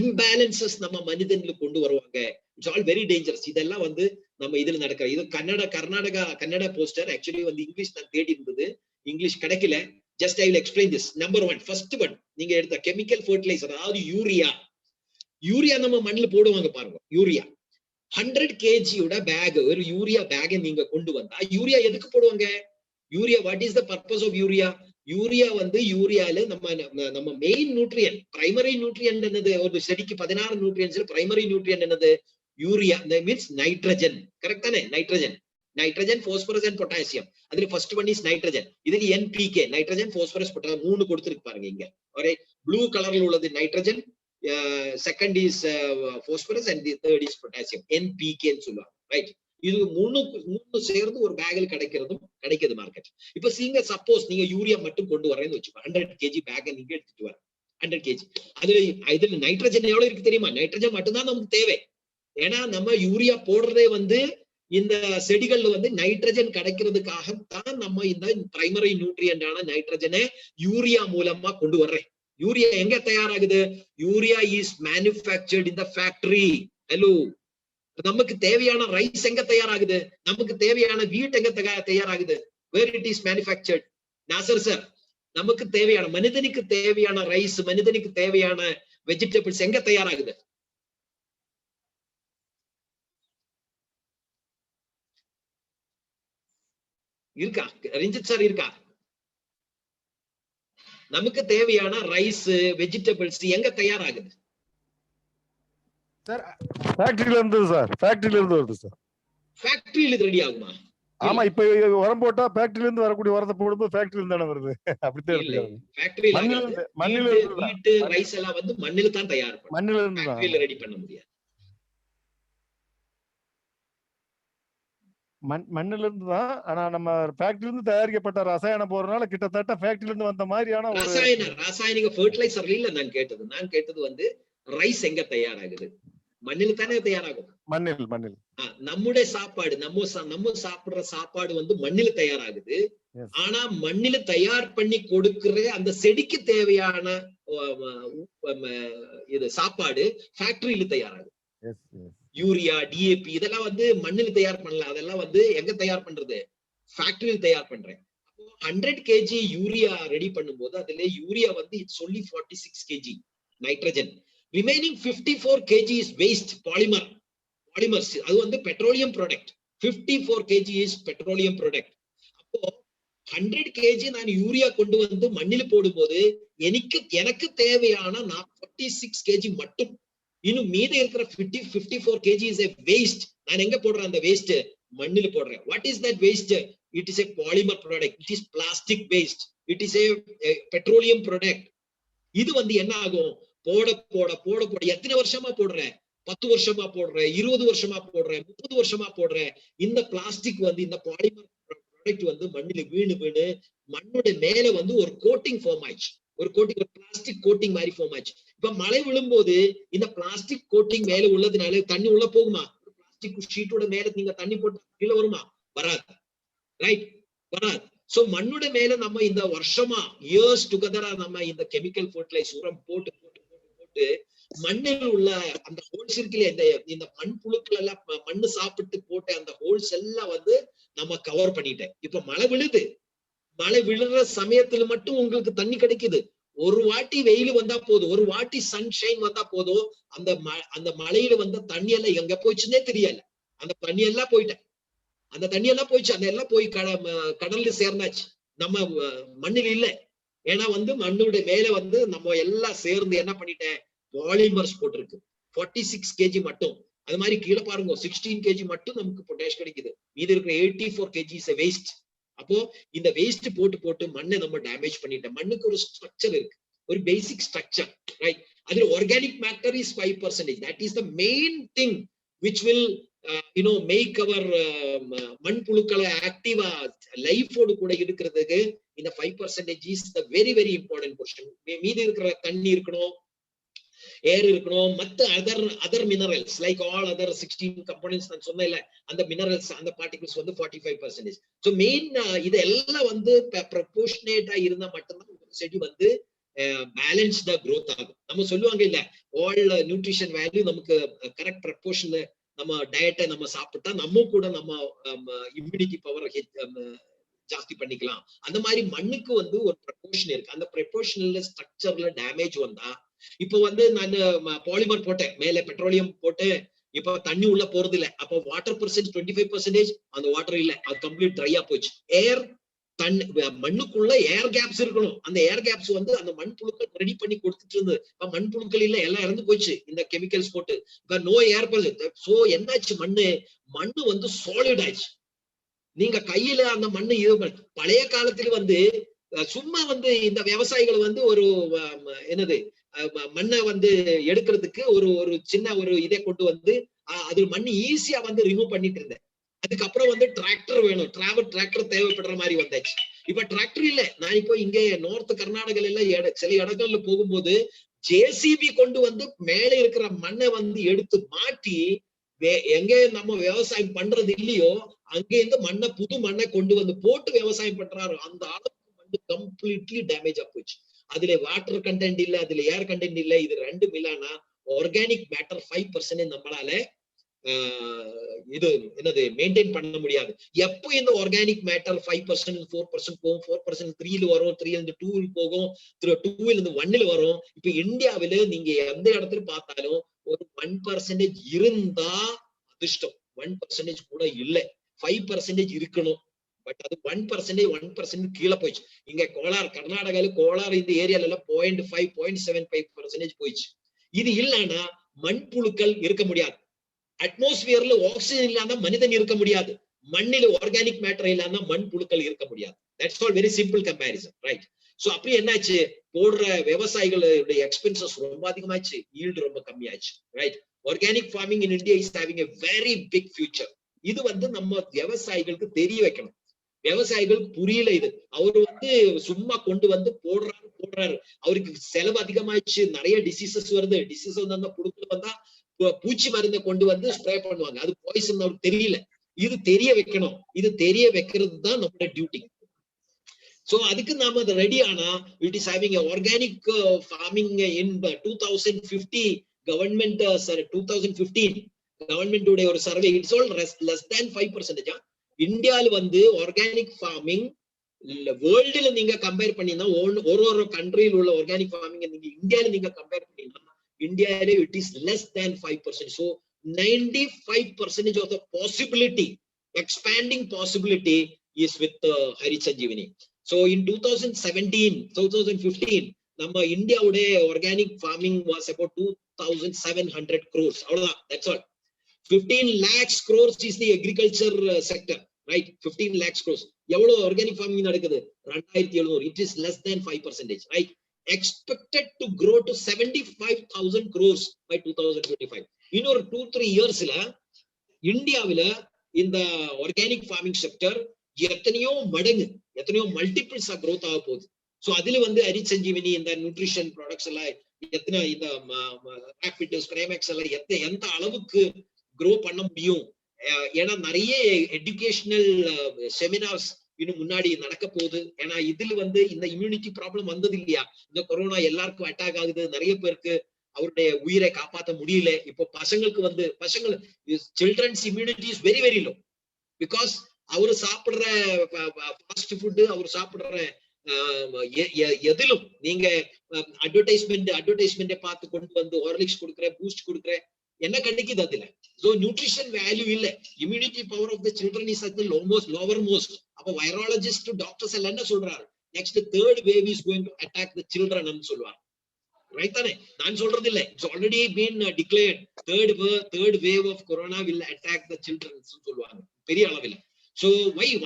imbalances நம்ம மனிதன்ல கொண்டு வருவாங்க. It's all very dangerous. இதெல்லாம் வந்து நம்ம இதுல நடக்கிற இது கர்நாடகா போஸ்டர். ஆக்சுவலி வந்து இங்கிலீஷ் நான் தேடி இருந்தது, இங்கிலீஷ் கிடைக்கல. Just I will explain this. Number 1, first one, நீங்க எடுத்த கெமிக்கல் ஃபர்டிலைசர், அதாவது யூரியா நம்ம மண்ணுல போடுவாங்க பாருங்க. யூரியா 100 kg பேக், ஒரு யூரியா பேக் நீங்க கொண்டு வந்தா, யூரியா எதுக்கு போடுவாங்க? Urea, what is the purpose of urea? Urea வந்து யூரியால நம்ம மெயின் நியூட்ரியன்ட், பிரைமரி நியூட்ரியன்ட் என்னது? ஒரு செடிக்கு 16 நியூட்ரியன்ட்ஸ்ல பிரைமரி நியூட்ரியன்ட் என்னது? யூரியா. மீன்ஸ் நைட்ரஜன், கரெக்ட் தானே? Nitrogen, phosphorus and potassium. அதுல ஃபர்ஸ்ட் ஒன் இஸ் நைட்ரஜன். இதுல NPK, நைட்ரஜன், போஸ்பரஸ், பொட்டாசியம் 3 கொடுத்திருக்கு பாருங்க இங்க. ஒரே ப்ளூ கலர்ல உள்ளது nitrogen, second is phosphorus and the third is potassium, NPK ன்னு சொல்லுவாங்க, ரைட்? இது மூணு சேர்ந்து ஒரு பேக்ல கிடைக்குது மார்க்கெட். இப்ப நீங்க சப்போஸ் நீங்க யூரியா மட்டும் கொண்டு வரேன்னு வச்சுக்கோ, 100 kg பேக் நீங்க எடுத்துட்டு வர 100 kg. இதுல நைட்ரஜன் எவ்வளவு இருக்கு தெரியுமா? நைட்ரஜன் மட்டும்தான் நமக்கு தேவை. ஏன்னா நம்ம யூரியா போடுறதே வந்து இந்த செடிகள்ல வந்து நைட்ரஜன் கிடைக்கிறதுக்காகத்தான் நம்ம இந்த பிரைமரி நியூட்ரியன்டான நைட்ரஜனை யூரியா மூலமா கொண்டு வர்றேன். யூரியா எங்க தயாராகுது? Urea is manufactured in the factory. Hello, நமக்கு தேவையான ரைஸ் எங்க தயாராகுது? நமக்கு தேவையான வீட் எங்க தயாராகுது? Where it is manufactured? Nasar sir, நமக்கு தேவையான, மனிதனுக்கு தேவையான ரைஸ், மனிதனுக்கு தேவையான வெஜிடபிள்ஸ் எங்க தயாராகுது? இருக்கா ரஞ்சித் சார்? இருக்கா? நமக்கு தேவையான ரைஸ், வெஜிடபிள்ஸ் எங்க தயாராகுது? சார் ஃபேக்டரியில இருந்து வருது சார். ஃபேக்டரியில ரெடி ஆகுமா? ஆமா, இப்ப உரம் போட்டா ஃபேக்டரியில இருந்து வரக்கூடிய உரத்தை போடும்போது ஃபேக்டரியில இருந்து தானே வருது. அப்படித்தான் இருக்கு. ஃபேக்டரியில வீட்டு ரைஸ் எல்லாம் வந்து மண்ணில தான் தயார் பண்ணும், மண்ணில இருந்து ஃபேக்டரியில ரெடி பண்ண முடியாது. மண்ணில இருந்து தான். ஆனா நம்ம ஃபேக்டரியில இருந்து தயாரிக்கப்பட்ட ரசாயனம் போறதுனால கிட்டத்தட்ட ஃபேக்டரியில இருந்து வந்த மாதிரியான ஒரு ராசாயனிக ஃபர்டிலைசர் இல்ல நான் கேட்டது வந்து ரைஸ் எங்க தயாராகுது? மண்ணில் தானே தயாராகும். மண்ணில் நம்முடைய சாப்பாடு, நம்ம சாப்பிடுற சாப்பாடு வந்து மண்ணில் தயாராகுது. ஆனா மண்ணில தயார் பண்ணி கொடுக்கிற அந்த செடிக்கு தேவையான இது சாப்பாடு ஃபேக்டரியில தயாராகுது. யூரியா, டிஏபி இதெல்லாம் வந்து மண்ணில் தயார் பண்ணல, அதெல்லாம் வந்து எங்க தயார் பண்றது? ஃபேக்டரியில் தயார் பண்றேன். 100 kg யூரியா ரெடி பண்ணும்போது அதுல யூரியா வந்து it's only 46 kg nitrogen. Remaining 54 kg is waste, polymers. அது வந்து petroleum product. 54 kg is petroleum product. அப்போ 100 kg நான் யூரியா கொண்டு வந்து மண்ணில் போடும்போது எனக்கு தேவையான 46 kg மட்டும், இன்னும் மீதி இருக்கிற 54 kg is a waste. நான் எங்க போடுறேன் அந்த வேஸ்ட்? மண்ணில போடுறேன். What is that waste? It is a polymer product. It is plastic waste. It is a petroleum product. இது வந்து என்ன ஆகும்? போட எத்தனை வருஷமா போடுறேன்? 10 வருஷமா போடுறேன், 20 வருஷமா போடுறேன், 30 வருஷமா போடுறேன். இந்த பிளாஸ்டிக் வந்து, இந்த பாலிமர் ப்ராடக்ட் வந்து மண்ணில வீணு மண்ணோட மேல வந்து ஒரு கோட்டிங் ஃபார்ம் ஆயிடுச்சு. ஒரு பிளாஸ்டிக் கோட்டிங் மாதிரி ஃபார்ம் ஆச்சு. இப்ப மழை விழும்போது இந்த பிளாஸ்டிக் கோட்டிங் மேல உள்ளதுனால தண்ணி உள்ள போகுமா? பிளாஸ்டிக் ஷீட்டோட மேல நீங்க தண்ணி போட்டு கீழே வருமா? வராது, ரைட்? வராது. சோ மண்ணோட மேல நம்ம இந்த வருஷமா இயர்ஸ் டுகெதரா நம்ம இந்த கெமிக்கல் ஃபர்டிலைசர் உரம் போட்டு மண்ணில் உள்ள அந்த ஹோல்ஸ் இருக்குல்ல, இந்த மண் புழுக்கள் எல்லாம் மண்ணு சாப்பிட்டு போட்ட அந்த ஹோல்ஸ் எல்லாம் வந்து நம்ம கவர் பண்ணிட்டேன். இப்ப மழை விழுற சமயத்துல மட்டும் உங்களுக்கு தண்ணி கிடைக்குது. ஒரு வாட்டி வெயில் வந்தா போதும், ஒரு வாட்டி சன்ஷைன் வந்தா போதும், அந்த மலையில வந்த தண்ணி எல்லாம் எங்க போச்சுன்னே தெரியல. அந்த தண்ணி எல்லாம் போயிட்டேன், அந்த தண்ணி எல்லாம் போயிடுச்சு, அந்த எல்லாம் போய் கடல்ல சேர்ந்தாச்சு, நம்ம மண்ணில் இல்ல. ஏன்னா மண்ணுடைய மேல நம்ம எல்லாம் சேர்ந்து என்ன பண்ணிட்டேன், பாலிமர்ஸ் போட்டிருக்கு. 46 kg மட்டும். அது மாதிரி கீழே பாருங்க 16 kg மட்டும் நமக்கு பொட்டாஷ் கிடைக்குது. மீதி இருக்கிற 84 kg இஸ் வேஸ்ட். அப்போ இந்த வேஸ்ட் போட்டு போட்டு மண்ணை நம்ம டேமேஜ் பண்ணிட்டோம். மண்ணுக்கு ஒரு ஸ்ட்ரக்சர் இருக்கு, ஒரு பேசிக் ஸ்ட்ரக்சர், ரைட்? அதுல organic matter is 5%. That is the main thing which will make our மண்புழுக்களை ஆக்டிவா லைஃபோடு கூட இருக்கிறதுக்கு இந்த 5% is the very very important question. மீதி இருக்கிற தண்ணி இருக்கணும், ஏர் இருக்கணும், மத்த other minerals like all other 16 components நான் சொன்னேன்ல, அந்த மினரல்ஸ் அந்த பார்ட்டிகல்ஸ் 45%. சோ மெயின் இதெல்லாம் ப்ரொபோர்ஷனேட்டா இருந்தா மட்டும்தான் செடி பேலன்ஸ்டா growth ஆகும். நம்ம சொல்லுவாங்க இல்ல, ஆல் நியூட்ரிஷன் வேல்யூ நமக்கு கரெக்ட் ப்ரொபோர்ஷன்ல நம்ம டயட்டை நம்ம சாப்பிட்டா நம்ம கூட நம்ம இம்யூனிட்டி பவர் ஜாஸ்தி பண்ணிக்கலாம். அந்த மாதிரி மண்ணுக்கு ஒரு ப்ரொபோர்ஷன் இருக்கு. அந்த ப்ரொபோர்ஷனல் ஸ்ட்ரக்சர்ல டேமேஜ் வந்தா, இப்போ நான் பாலிமர் போட்டேன், மேல பெட்ரோலியம் போட்டு, இப்ப தண்ணி உள்ள போறது இல்ல. அப்போ வாட்டர் பெர்சன்ட் 25%, அந்த வாட்டர் இல்ல, அது கம்ப்ளீட் ட்ரையா போச்சு. ஏர் மண்ணுக்குள்ள ஏர் கேப்ஸ் இருக்கணும். அந்த ஏர் கேப்ஸ் அந்த மண்புழுக்கள் ரெடி பண்ணி கொடுத்துட்டு இருந்தது. இப்ப மண்புழுக்கள் இல்ல, எல்லாம் இறந்து போச்சு இந்த கெமிக்கல்ஸ் போட்டு. இப்ப நோ ஏர் பெர்சன்ட். சோ என்னாச்சு, மண்ணு சாலிட் ஆயிடுச்சு. நீங்க கையில அந்த மண்ணு பழைய காலத்துல சும்மா இந்த விவசாயிகள் ஒரு என்னது மண்ணை எடுக்கிறதுக்கு ஒரு சின்ன ஒரு இதை கொண்டு அது மண்ணு ஈஸியா ரிமூவ் பண்ணிட்டு இருந்தேன். அதுக்கப்புறம் டிராக்டர் வேணும், டிராக்டர் தேவைப்படுற மாதிரி வந்தாச்சு. இப்ப டிராக்டர் இல்ல. நான் இப்போ இங்க நார்த் கர்நாடகால எல்லாம் சில இடங்கள்ல போகும்போது ஜேசிபி கொண்டு மேல இருக்கிற மண்ணை எடுத்து மாட்டி, எங்க நம்ம விவசாயம் பண்றது இல்லையோ அங்கே இருந்து புது மண்ணை கொண்டு போட்டு விவசாயம் பண்றாரு. அந்த அளவுக்கு மண்ணு கம்ப்ளீட்லி டேமேஜ் ஆ போச்சு. அதுல வாட்டர் கண்டென்ட் இல்ல, அதுல ஏர் கண்டென்ட் இல்ல. இது ரெண்டும் இல்லைன்னா ஆர்கானிக் மேட்டர் 5% நம்மளால இது என்னது மெயின்டைன் பண்ண முடியாது. எப்போ இந்த ஆர்கானிக் மேட்டர் 5% 4% போகும், 4% 3ல வரும், 3ல இருந்து 2ல போகும், 2ல இருந்து 1ல வரும். இப்ப இந்தியாவில நீங்க எந்த இடத்துல பார்த்தாலும் ஒரு 1% இருந்தா அதிர்ஷ்டம், 1% கூட இல்ல, 5% இருக்கணும். பட் அது 1% கீழே போயிடுச்சு. இங்க கர்நாடகால கோலார் இந்த ஏரியால எல்லாம் 0.5 0.75% போயிடுச்சு. இது இல்லைன்னா மண்புழுக்கள் இருக்க முடியாது. அட்மாஸ்பியர்ல ஆக்சிஜன் இல்லாம மனிதன் இருக்க முடியாது. மண்ணில ஆர்கானிக் மேட்டர் இல்லாம மண்புழுக்கள் இருக்க முடியாது. That's all very simple comparison, right? So அப்படி என்னாச்சு, போடுற விவசாயிகளுடைய எக்ஸ்பென்சஸ் ரொம்ப அதிகமாச்சு, ஈல்டு ரொம்ப கம்மியாச்சு, right? Organic farming in India is having a very big future. இது நம்ம விவசாயிகளுக்கு தெரிய வைக்கணும். விவசாயிகளுக்கு புரியல இது. அவரு சும்மா கொண்டு போடுறாரு. அவருக்கு செலவு அதிகமாயிடுச்சு, நிறைய டிசீசஸ் வருது. டிசீஸ் அந்த புழுக்கள் வந்தா பூச்சி மருந்தை கொண்டு ஸ்ப்ரே பண்ணுவாங்க, அது பாய்சன் அவருக்கு தெரியல. இது தெரிய வைக்கணும். இது தெரிய வைக்கிறது தான் நம்மளோட டியூட்டி. சோ அதுக்கு நாம அதை ரெடி ஆனா, it is having organic farming in 2050 government 2015 government உடைய ஒரு survey, it's all less than 5%. இந்தியால ஆர்கானிக் ஃபார்மிங் வேர்ல்டுல நீங்க கம்பேர் பண்ணீங்கன்னா, ஒரு கண்ட்ரியில் உள்ள ஆர்கானிக் ஃபார்மிங் நீங்க இந்தியால நீங்க கம்பேர் பண்ணீங்கன்னா, இந்தியாவிலே it is less than 5%. So 95% of the possibility, expanding possibility is with Hari Sanjeevani. So in 2015 நம்ம இந்தியாவுடைய organic farming was about 2700 crores. அவ்வளவுதான், that's all. 15 lakhs crores is the agriculture sector, right? 15 lakhs crores. எவ்வளவு organic farming நடக்குது? 2700. It is less than 5%, right? Expected to grow to 75,000 crores by 2025. இன்னொரு 2-3 yearsல இந்தியாவில இந்த organic farming sector எத்தனையோ மடங்கு, எத்தனையோ multiples growth ஆக போகுது. சோ அதுல ஹரி சஞ்சீவனி இந்த நியூட்ரிஷன் ப்ராடக்ட்ஸ் எல்லாம் எத்தனை, இந்த ராபிட் ஸ்கிரேமேக்ஸ் எல்லாம் எந்த அளவுக்கு grow பண்ண முடியும்? ஏன்னா நிறைய எஜுகேஷனல் செமினார்ஸ் இன்னும் முன்னாடி நடக்க போகுது. ஏன்னா இதுல இந்த இம்யூனிட்டி ப்ராப்ளம் வந்தது இல்லையா, இந்த கொரோனா எல்லாருக்கும் அட்டாக் ஆகுது, நிறைய பேருக்கு அவருடைய உயிரை காப்பாற்ற முடியல. இப்போ பசங்களுக்கு childrens immunity is very very low. Because அவரு சாப்பிடுற ஃபாஸ்ட் ஃபுட், அவர் சாப்பிடுற எதிலும் நீங்க அட்வர்டைஸ்மெண்ட் பார்த்து கொண்டு வந்து ஹார்லிக்ஸ் கொடுக்குற பூஸ்ட் கொடுக்குற என்ன கிடைக்குது அதுல. சோ நியூட்ரிஷன் வேல்யூ இல்ல. Immunity power of the children is at the lowermost. அப்ப வைராலஜிஸ்ட் டாக்டர்ஸ் எல்லாம் என்ன சொல்றாரு, next third wave is going to attack the children ன்னு சொல்லுவாங்க. ரைட் தானே? நான் சொல்றது இல்ல, it's already been declared. Third wave of corona will attack the children சொல்லுவாங்க பெரிய அளவில். So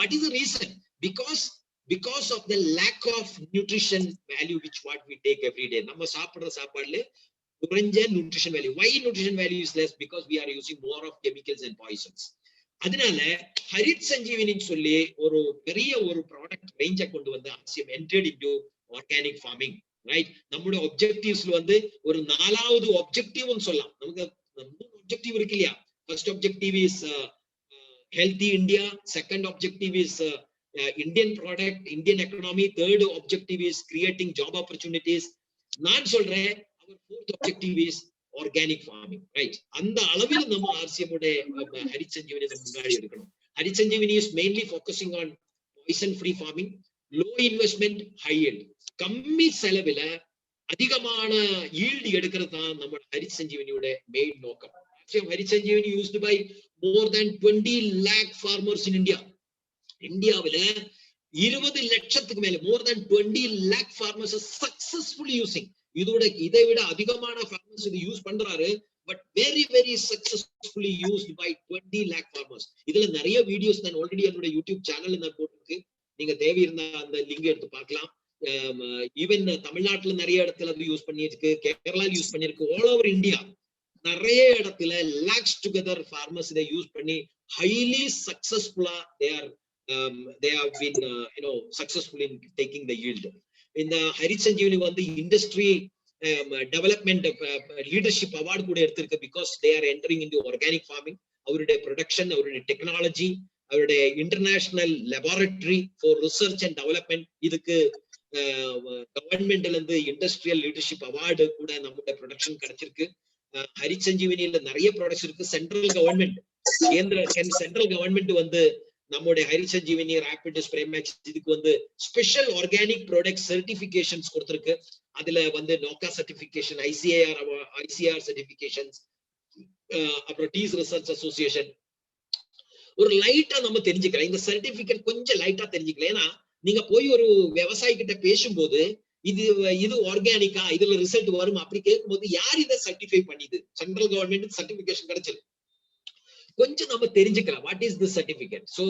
what is the reason? because of the lack of nutrition value which what we take every day. நம்ம சாப்பிடுற சாப்பாடுல குறைஞ்ச nutrition value. Why nutrition value is less? Because we are using more of chemicals and poisons. அதனால ஹரித் சஞ்சீவினின்னு சொல்லி ஒரு பெரிய ஒரு product ரேஞ்ச கொண்டு வந்து RCM entered into organic farming. Right? நம்மளுடைய ஆப்ஜெக்டிவ்ஸ்ல வந்து ஒரு 4வது ஆப்ஜெக்டிவ்னு சொல்லலாம். நமக்கு 3 ஆப்ஜெக்டிவ் இருக்கு இல்லையா? First objective is healthy India, second objective is Indian product, Indian economy, third objective is creating job opportunities. நான் சொல்றேன் our fourth objective is organic farming. Right? அந்த அளவில் நம்ம RCM உடைய ஹரித் சஞ்சீவினி முன்னாடி எடுக்கணும். Harith Sanjeevani is mainly focusing on poison free farming, low investment, high yield. கம்மி செலவுல அதிகமான ஈல்டு எடுக்கிறது தான் நம்ம ஹரித் சஞ்சீவினியோட மெயின் நோக்கம். Harith Sanjeevani used by more than 20 lakh farmers in India. இந்தியாவில 20 லட்சத்துக்கு மேல more than 20 lakh farmers are successfully using. இதை விட அதிகமான farmers இது யூஸ் பண்றாரு. But very successfully used by 20 lakh farmers. இதுல நிறைய வீடியோஸ் நான் ஆல்ரெடி என்னோட யூடியூப் சேனல்ல நான் போட்டிருக்கு. நீங்க தேவை இருந்தா அந்த லிங்க் எடுத்து பார்க்கலாம். ஈவன் தமிழ்நாட்டுல நிறைய இடத்துல அது யூஸ் பண்ணிருக்கு, கேரளா யூஸ் பண்ணிருக்கு, ஆல் ஓவர் இந்தியா நிறைய இடத்துல lakhs together farmers இதை யூஸ் பண்ணி highly successfully they have been successful in taking the yield. இந்த ஹரித் சஞ்சீவினி வந்து இண்டஸ்ட்ரி டெவலப்மெண்ட் லீடர்ஷிப் அவார்டு கூட எடுத்திருக்கு. Because they are entering into organic farming. அவருடைய ப்ரொடக்ஷன், அவருடைய டெக்னாலஜி, அவருடைய international laboratory for research and development, இதுக்கு கவர்மெண்ட்ல இருந்து இண்டஸ்ட்ரியல் லீடர்ஷிப் அவார்டு கூட நம்மளுடைய ப்ரொடக்ஷன் கிடைச்சிருக்கு. ஹரித் சஞ்சீவினியில நிறைய ப்ராடக்ட்ஸ் இருக்கு. சென்ட்ரல் கவர்மெண்ட் வந்து நம்மளுடைய ஹரித் சஞ்சீவினி ரேபிட் ஸ்ப்ரேமேக்ஸ் இதுக்கு வந்து ஸ்பெஷல் ஆர்கானிக் ப்ராடக்ட் சர்டிபிகேஷன்ஸ் கொடுத்திருக்கு. அதுல வந்து நோக்கா சர்டிபிகேஷன், ஐசிஆர் சர்டிபிகேஷன்ஸ், அப்புறம் டீஸ் ரிசர்ச் அசோசியேஷன். ஒரு லைட்டா நம்ம தெரிஞ்சுக்கலாம், இந்த சர்டிபிகேட் கொஞ்சம் லைட்டா தெரிஞ்சுக்கலாம். ஏன்னா நீங்க போய் ஒரு விவசாயி கிட்ட பேசும்போது இது ஆர்கானிக்கா, இதுல ரிசல்ட் வரும் அப்படி கேட்கும்போது யார் இதை சர்டிஃபை பண்ணிது? சென்ட்ரல் கவர்மெண்ட் சர்டிபிகேஷன் கிடைச்சது. கொஞ்சம் நம்ம தெரிஞ்சுக்கலாம் what is the certificate. So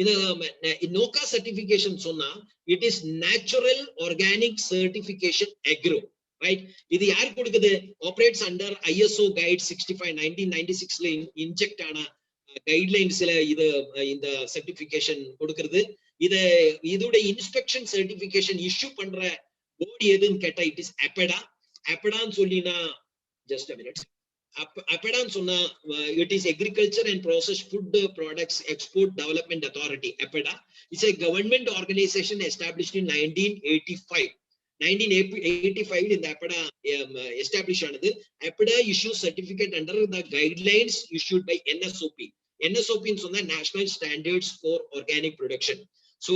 இது நோக்கா சர்டிபிகேஷன் சொன்னா it is natural organic certification agro. Right? இது யார் கொடுக்குது? ஆபரேட்ஸ் அண்டர் ISO கைட் 65 1996ல இன்ஜெக்ட் ஆன கைட்லைன்ஸ்ல இது இந்த சர்டிபிகேஷன் கொடுக்கிறது. இதோட இன்ஸ்பெக்ஷன் சர்டிபிகேஷன் இஷ்யூ பண்ற போர்டு எதுன்னு கேட்டா இட் இஸ் APEDA. APEDAன்னு சொல்லினா ஜஸ்ட் a minute. APEDAன்னு சொன்னா it is Agriculture and Processed Food Products Export Development Authority. APEDA is a government organization established in 1985. 1985 in the APEDA established ஆனது. APEDA issues certificate under the guidelines issued by NSOP. NSOP ன்னு சொன்னா National Standards for Organic Production. So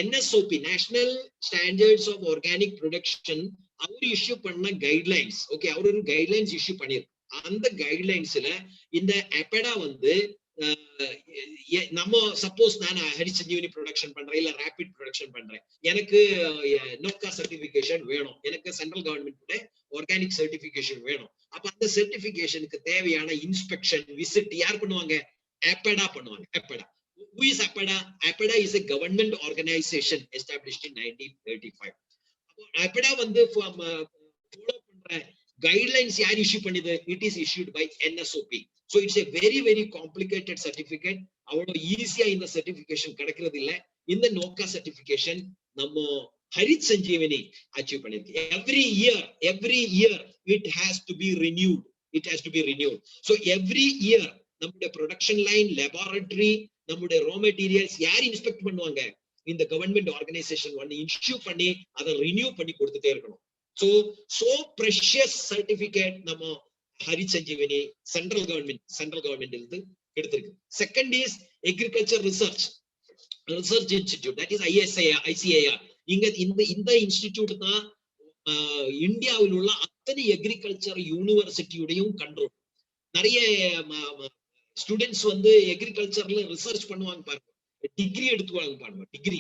NSOP National Standards of Organic Production அவர் issue பண்ண guidelines. Okay, அவர் ஒரு guidelines issue பண்ணிருக்கு. அந்த கைட்லைன்ஸ்ல இந்த APEDA வந்து நம்ம சப்போஸ் நான் ஹரித் சஞ்சீவினி ப்ரொடக்ஷன் பண்றேன் இல்ல ரேபிட் ப்ரொடக்ஷன் பண்றேன், எனக்கு நோக்கா சர்டிபிகேஷன் வேணும், எனக்கு சென்ட்ரல் கவர்மெண்ட் ஆர்கானிக் சர்டிபிகேஷன் வேணும். அப்ப அந்த சர்டிபிகேஷனுக்கு தேவையான இன்ஸ்பெக்ஷன் விசிட் யார் பண்ணுவாங்க? APEDA பண்ணுவாங்க. APEDA. Who is APEDA? APEDA is a government organization established in 1935. APEDA வந்து ஃபாலோ பண்ற கைட்லைன்ஸ் யார் இஷ்யூ பண்ணுது? It is issued by NSOP. So it's a very complicated certificate. அவ்வளவு ஈஸியா இந்த சர்டிபிகேஷன் கிடைக்கிறது இல்ல. இந்த நோக்கா சர்டிபிகேஷன் நம்ம ஹரித் சஞ்சீவினி அச்சீவ் பண்ணிருக்கு. every year it has to be renewed. So every year நம்முடைய ப்ரொடக்ஷன் லைன், லெபார்டரி, நம்முடைய ரா மெட்டீரியல்ஸ் யார் இன்ஸ்பெக்ட் பண்ணுவாங்க? இந்த கவர்மெண்ட் ஆர்கனைசேஷன் ஒன்னு இஷ்யூ பண்ணி அதை ரினியூ பண்ணி கொடுத்துட்டே இருக்கணும். சோ ப்ரெஷியஸ் சர்டிபிகேட் நம்ம ஹரித் சஞ்சீவினி சென்ட்ரல் கவர்மெண்ட் இருந்து எடுத்திருக்கு. Second is agriculture research institute, that is ICAR. இந்த இன்ஸ்டிடியூட் தான் இந்தியாவில் உள்ள அத்தனை அக்ரிகல்ச்சர் யூனிவர்சிட்டியுடையும் கண்ட்ரோல். நிறைய ஸ்டூடெண்ட்ஸ் வந்து அக்ரிகல்ச்சர்ல ரிசர்ச் பண்ணுவாங்க பாருங்க, டிகிரி எடுத்துவாங்க பாருங்க, டிகிரி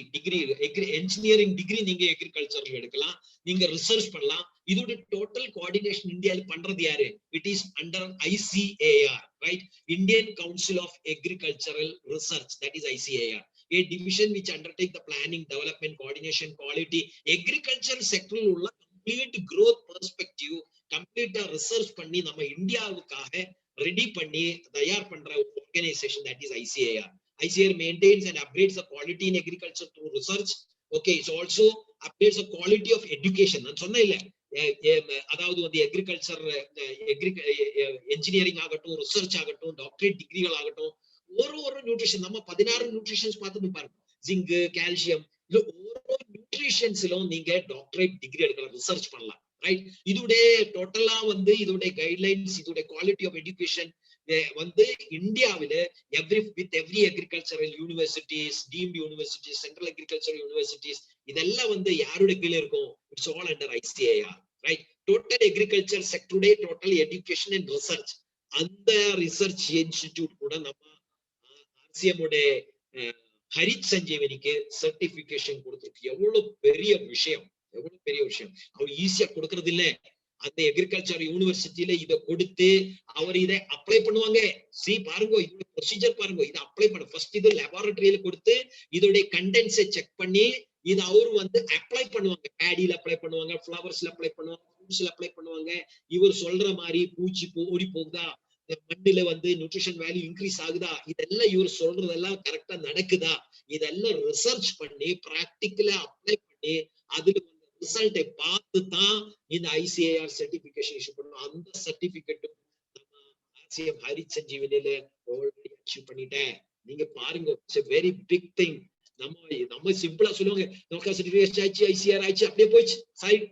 என்ஜினியரிங் டிகிரி நீங்க அக்ரிகல்ச்சர்ல எடுக்கலாம், நீங்க ரிசர்ச் பண்ணலாம். இதோட டோட்டல் கோஆர்டினேஷன் இந்தியால பண்றது யாரு? It is under ICAR, right? Indian council of agricultural research, that is ICAR, a division which undertake the planning, development, coordination, quality, agriculture sector உள்ள complete growth perspective, complete research பண்ணி நம்ம இந்தியாவுக்காக ready பண்ணி தயார் பண்ற ஒரு organization, that is ICAR. ICAR maintains and upgrades the quality in agriculture through research. Okay, it also upgrades the quality of education. நான் சொன்னேன் இல்ல, அதாவது வந்து அக்ரிகல்ச்சர் என்ஜினியரிங் ஆகட்டும், ரிசர்ச் ஆகட்டும், டாக்டரேட் டிகிரிகள் ஆகட்டும், ஒரு நியூட்ரிஷன் நம்ம 16 நியூட்ரிஷன்ஸ் பார்த்துட்டு பாருங்க, ஜிங்க், கால்சியம், இது ஒரு நியூட்ரிஷன்ஸ்லும் நீங்க டாக்டரேட் டிகிரி எடுக்கலாம், ரிசர்ச் பண்ணலாம், ரைட்? இதோட டோட்டலா வந்து இதோட கைட்லைன்ஸ், இதோட குவாலிட்டி ஆஃப் எஜுகேஷன் வந்து இந்தியாவில every agricultural universities, deemed universities, central agricultural universities, இதெல்லாம் வந்து யாரோட கீழே இருக்கும்? It's all under ICAR, right? Total agriculture செக்டருடைய டோட்டல் எஜுகேஷன் அண்ட் ரிசர்ச், அந்த ரிசர்ச் இன்ஸ்டிடியூட் கூட நம்ம RCM உடைய ஹரித் சஞ்சீவனிக்கு சர்டிபிகேஷன் கொடுத்திருக்கு. எவ்வளவு பெரிய விஷயம், எவ்வளவு பெரிய விஷயம். அவர் ஈஸியா கொடுக்கறது இல்ல. அந்த அக்ரிகல்ச்சர் யூனிவர்சிட்டியில இதை கொடுத்து அவர் இதை அப்ளை பண்ணுவாங்க. பாருங்க, இதோட ப்ரொசீஜர் பாருங்க. இதை அப்ளை பண்ண ஃபர்ஸ்ட் இது லேபரட்டரியில கொடுத்து இதோட கண்டென்ட்ஸை செக் பண்ணி இது அவரு வந்து அப்ளை பண்ணுவாங்க. பேடியில அப்ளை பண்ணுவாங்க, ஃபிளவர்ஸ்ல அப்ளை பண்ணுவாங்க, ஃப்ரூட்ஸ்ல அப்ளை பண்ணுவாங்க. இவர் சொல்ற மாதிரி பூச்சி ஓடி போகுதா, மண்ணுல வந்து நியூட்ரிஷன் வேல்யூ இன்க்ரீஸ் ஆகுதா, இதெல்லாம் இவர் சொல்றதெல்லாம் கரெக்டா நடக்குதா, இதெல்லாம் ரிசர்ச் பண்ணி பிராக்டிக்கலா அப்ளை பண்ணி அதுல ரிசல்ட்டை பார்த்து தான் இந்த ICAR சர்டிபிகேஷன் இஷ்யூ பண்ணும். அந்த சர்டிபிகேட்டும் நம்ம RCM ஹரித் சஞ்சீவனில ஆல்ரெடி அச்சீவ் பண்ணிட்டேன். நீங்க பாருங்க, it's a very big thing. நம்ம சிம்பிளா சொல்லுவாங்க, நோக்கா சர்டிபிகேஷன் ஆயிடுச்சு, ICAR ஆயிடுச்சு, அப்படியே போயிடுச்சு, சைட்.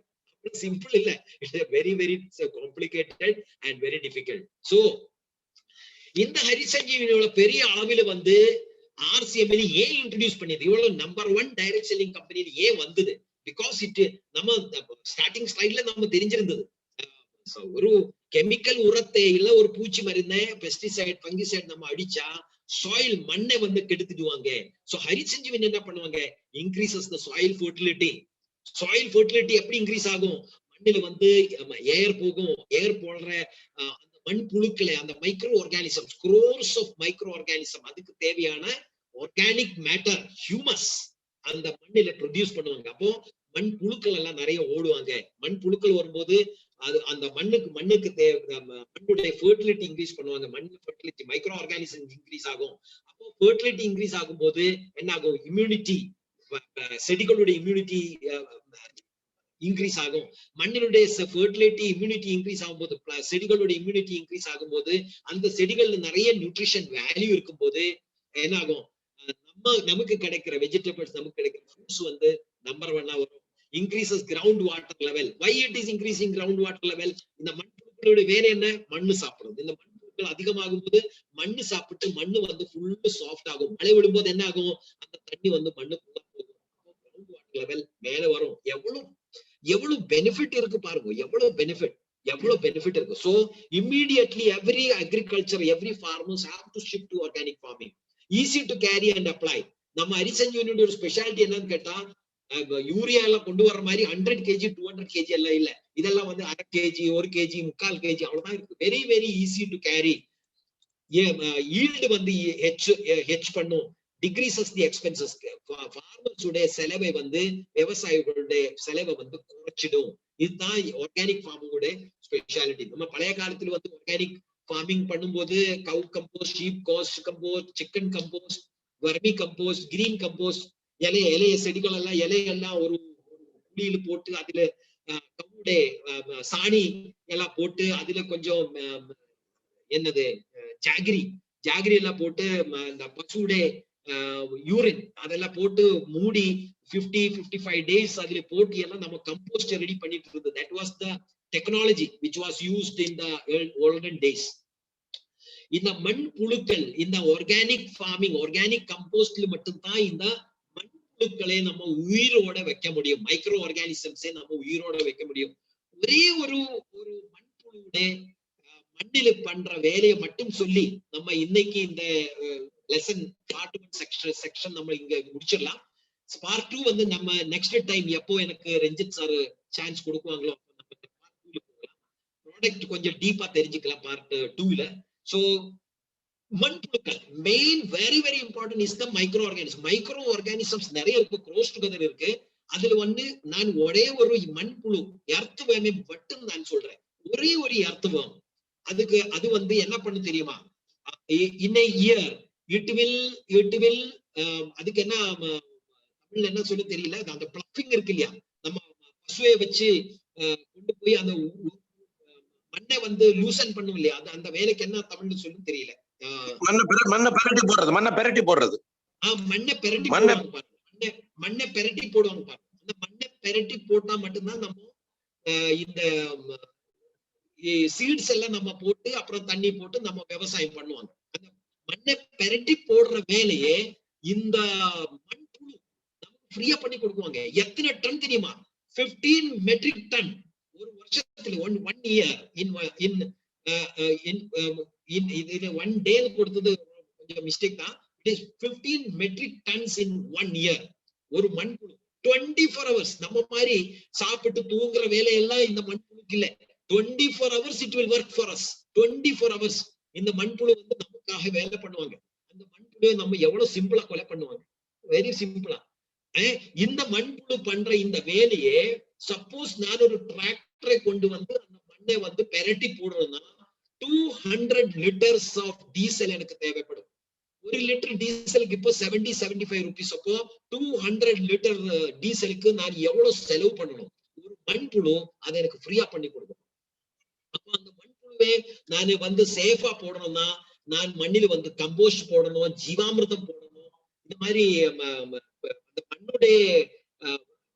சிம்பிள் இல்ல, it's very very complicated and very difficult. So இந்த ஹரித் சஞ்சீவனியோட பெரிய அளவில் வந்து RCM ஏன் இன்ட்ரோடியூஸ் பண்ணியது, இவ்வளவு நம்பர் 1 டைரக்ட் செல்லிங் கம்பெனி ஏன் வந்தது? பிகாஸ் நம்ம ஸ்டார்டிங் ஸ்லைட்ல நம்ம தெரிஞ்சிருந்தது, ஒரு கெமிக்கல் உரத்தை இல்ல ஒரு பூச்சி மருந்தை, பெஸ்டிசைட், பங்கிசைட் நம்ம அடிச்சா சாயில் மண்ணை வந்து கெடுத்துடுவாங்க. சோ ஹரித் சஞ்சீவன் என்ன பண்ணுவாங்க? Increases the soil fertility. Soil fertility எப்படி இன்க்ரீஸ் ஆகும்? மண்ணில வந்து ஏர் போகும், ஏர் போடுற அந்த மண் புழுக்களை, அந்த micro organism, crores of micro organism, அதுக்கு தேவையான ஆர்கானிக் மேட்டர், ஹியூமஸ் அந்த மண்ணில ப்ரொடியூஸ் பண்ணுவாங்க. அப்போ மண் புழுக்கள் எல்லாம் நிறைய ஓடுவாங்க. மண் புழுக்கள் வரும்போது அது அந்த மண்ணுக்கு மண்ணுடைய ஃபெர்டிலிட்டி இன்க்ரீஸ் பண்ணுவாங்க. மண் ஃபெர்டிலிட்டி, மைக்ரோ ஆர்கானிசம் இன்க்ரீஸ் ஆகும். அப்போ ஃபெர்டிலிட்டி இன்க்ரீஸ் ஆகும் போது என்ன ஆகும்? இம்யூனிட்டி, செடிகளுடைய இம்யூனிட்டி இன்க்ரீஸ் ஆகும். மண்ணினுடைய ஃபெர்டிலிட்டி, இம்யூனிட்டி இன்க்ரீஸ் ஆகும்போது, செடிகளுடைய இம்யூனிட்டி இன்க்ரீஸ் ஆகும்போது, அந்த செடிகள்ல நிறைய நியூட்ரிஷன் வேல்யூ இருக்கும்போது என்ன ஆகும்? நமக்கு கிடைக்கிற வெஜிடபிள்ஸ், நமக்கு கிடைக்கிற ஃப்ரூட்ஸ் வந்து நம்பர் 1 வரும். Increases ground water level. Why it is increasing ground water level? இந்த மண் புழுக்களோட வேலை என்ன? மண்ணு சாப்பிடுறது. இந்த மண் புழுக்கள் அதிகமாகும் போது மண்ணு சாப்பிட்டு மண்ணு வந்து ஃபுல்லு சாஃப்ட் ஆகும். மழை விடும்போது என்ன ஆகும்? அந்த தண்ணி வந்து மண்ணுக்குள்ள போகும். கிரவுண்ட் வாட்டர் லெவல் மேல வரும். எவ்வளவு பெனிஃபிட் இருக்கு பாருங்க, எவ்வளவு பெனிஃபிட் இருக்கு. So immediately every agriculture, every farmers have to shift to organic farming. Easy to carry and apply. நம்ம ஹரித் சஞ்சீவனியோட ஒரு ஸ்பெஷாலிட்டி என்னன்னு கேட்டா, யூரியா எல்லாம் கொண்டு வர மாதிரி 100 kg 200 kg எல்லாம் இல்ல. இதெல்லாம் வந்து 1/2 kg 1 kg 3/4 kg அவ்வளவுதான் இருக்கு. Very very easy to carry. Yield வந்து ஹெச் பண்ணும், டிக்ரீசஸ் தி எக்ஸ்பென்சஸ். ஃபார்மர்ஸ் உடைய செலவை வந்து, விவசாயிகளுடைய செலவை வந்து குறைச்சிடும். இதுதான் ஆர்கானிக் ஃபார்மிங்கோட ஸ்பெஷாலிட்டி. நம்ம பழைய காலத்துல வந்து ஆர்கானிக் ஃபார்மிங் பண்ணும்போது cow compost, sheep compost, chicken compost, vermi compost, green compost, இலைய செடிகள் எல்லாம் இலையெல்லாம் ஒரு குழியில போட்டு அதுல கவுடைய சாணி எல்லாம் போட்டு அதுல கொஞ்சம் என்னது ஜாகிரி எல்லாம் போட்டு இந்த பசுடைய யூரின் அதெல்லாம் போட்டு மூடி 50-55 days அதுல போட்டு எல்லாம் நம்ம கம்போஸ்ட் ரெடி பண்ணிட்டு இருந்தது. That was the technology which was used in the olden days. இந்த மண் புழுக்கள், இந்த ஆர்கானிக் ஃபார்மிங், ஆர்கானிக் கம்போஸ்ட்ல மட்டும்தான் இந்த மண் மண்புழுக்களை நம்ம உயிரோட வைக்க முடியும், மைக்ரோ ஆர்கானிசம்ஸை நம்ம உயிரோட வைக்க முடியும். ஒரே ஒரு மண்புழுவுடைய மண்ணில பண்ற வேலையை மட்டும் சொல்லி நம்ம இன்னைக்கு இந்த லெசன் பார்ட் 1 செக்ஷன் நம்ம இங்க முடிச்சிடலாம். பார்ட் 2 வந்து நம்ம நெக்ஸ்ட் டைம் எப்போ எனக்கு ரஞ்சித் சார் சான்ஸ் கொடுக்குவாங்களோ ப்ராடக்ட் கொஞ்சம் டீப்பா தெரிஞ்சுக்கலாம் பார்ட் 2ல. சோ மண்புழுக்கள் main very very important is the micro organism. Micro organisms நிறைய இருக்கு, க்ரோஸ் டுகெதர் இருக்கு. அதுல வந்து நான் ஒரே ஒரு மண்புழு எர்த்வேமை மட்டும் நான் சொல்றேன், ஒரே ஒரு எர்த்வேம். அதுக்கு அது வந்து என்ன பண்ணு தெரியுமா, இன் a year it will அதுக்கு என்ன தமிழ்ல என்ன சொல்ல தெரியல, அந்த பிளப்பிங் இருக்கு இல்லையா, நம்ம பசுவை வச்சு கொண்டு போய் அந்த மண்ணை வந்து லூசன் பண்ணும் இல்லையா, அந்த வேலைக்கு என்ன தமிழ்னு சொல்லி தெரியல. மண்ணை பெரட்டி போடுறது. மண்ணை பெரட்டி போடுவாங்க பாருங்க, மண்ணை பெரட்டி போடுவாங்க பாருங்க. அந்த மண்ணை பெரட்டி போட்டா மட்டும்தான் நம்ம இந்த சீட்ஸ் எல்லாம் நம்ம போட்டு அப்புறம் தண்ணி போட்டு நம்ம விவசாயம் பண்ணுவாங்க. அந்த மண்ணை பெரட்டி போடுற வேலையே இந்த மண்புழு நமக்கு ஃப்ரீயா பண்ணி கொடுக்குவாங்க. எத்தனை டன் தெரியுமா? 15 மெட்ரிக் டன் ஒரு வருஷத்துல. ஒன் இயர் இது 1 டே கொடுத்தது கொஞ்சம் மிஸ்டேக் தான். It is 15 metric tons in 1 year. ஒரு மண்புழு 24 hours. நம்ம மாதிரி சாப்பிட்டு தூங்குற வேலையெல்லாம் இந்த மண்புழுக்கு இல்ல. 24 hours it will work for us. 24 hours இந்த மண்புழு வந்து நமக்காக வேலை பண்ணுவாங்க. அந்த மண்புழுவை நம்ம எவ்வளவு சிம்பிளா கொலை பண்ணுவாங்க, வெரி சிம்பிளா. இந்த மண்புழு பண்ற இந்த வேலையே சப்போஸ் நான் ஒரு டிராக்டரை கொண்டு வந்து அந்த மண்ணை வந்து பெரட்டி போடுறதுன்னா 200 liters ஆஃப் டீசல் எனக்கு தேவைப்படும். 1 லிட்டர் டீசலுக்கு இப்போ 70-75 rupees. அப்போ 200 லிட்டர் டீசலுக்கு நான் எவ்வளவு செலவு பண்ணணும்? ஒரு மண்புழு அதை எனக்கு ஃப்ரீயா பண்ணி கொடுக்கும். அப்போ அந்த மண்புழுவே நான் வந்து சேஃபா போடணும்னா நான் மண்ணில வந்து கம்போஸ்ட் போடணும், ஜீவாமிர்தம் போடணும். இந்த மாதிரி அந்த மண்ணுடைய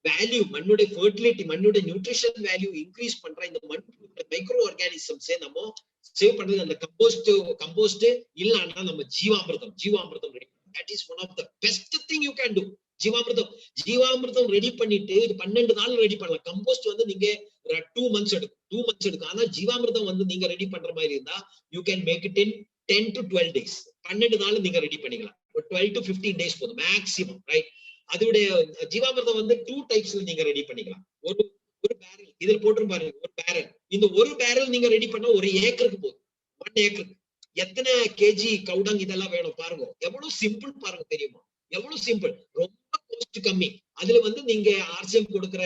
வேல்யூ, மண்ணுடைய ஃபெர்டிலிட்டி, மண்ணுடைய நியூட்ரிஷன் வேல்யூ இன்க்ரீஸ் பண்ற இந்த மண்புழு மைக்ரோ ஆர்கானிசம்ஸே நம்ம சேவ் பண்றது. அந்த கம்போஸ்ட் இல்லன்னா நம்ம ஜீவாமிர்தம் ready. That is one of the best thing you can do. ஜீவாமிர்தம் ரெடி பண்ணிட்டு 12 நாள் ரெடி பண்ணலாம். கம்போஸ்ட் வந்து நீங்க 2 months எடுக்கும். ஆனா ஜீவாமிர்தம் வந்து நீங்க ரெடி பண்ற மாதிரி இருந்தா you can make it in 10 to 12 days. 12 நாள் நீங்க ரெடி பண்ணிக்கலாம். 12 to 15 days போதும் மேக்ஸிமம், ரைட்? அதோடைய ஜீவாமிர்தம் வந்து 2 typesல நீங்க ரெடி பண்ணிக்கலாம். ஒரு பேரல் இதுல போட்டு பாருங்க, ஒரு பேரல். இந்த ஒரு பேரல் நீங்க ரெடி பண்ணா 1 ஏக்கருக்கு போதும். 1 ஏக்கருக்கு எத்தனை கேஜி கவுடங் இதெல்லாம் வேணும் பாருங்க. எவ்வளவு சிம்பிள் பாருங்க, தெரியுமா? எவ்வளவு சிம்பிள், ரொம்ப காஸ்ட் கம்மி. அதுல வந்து நீங்க ஆர்சிஎம் கொடுக்குற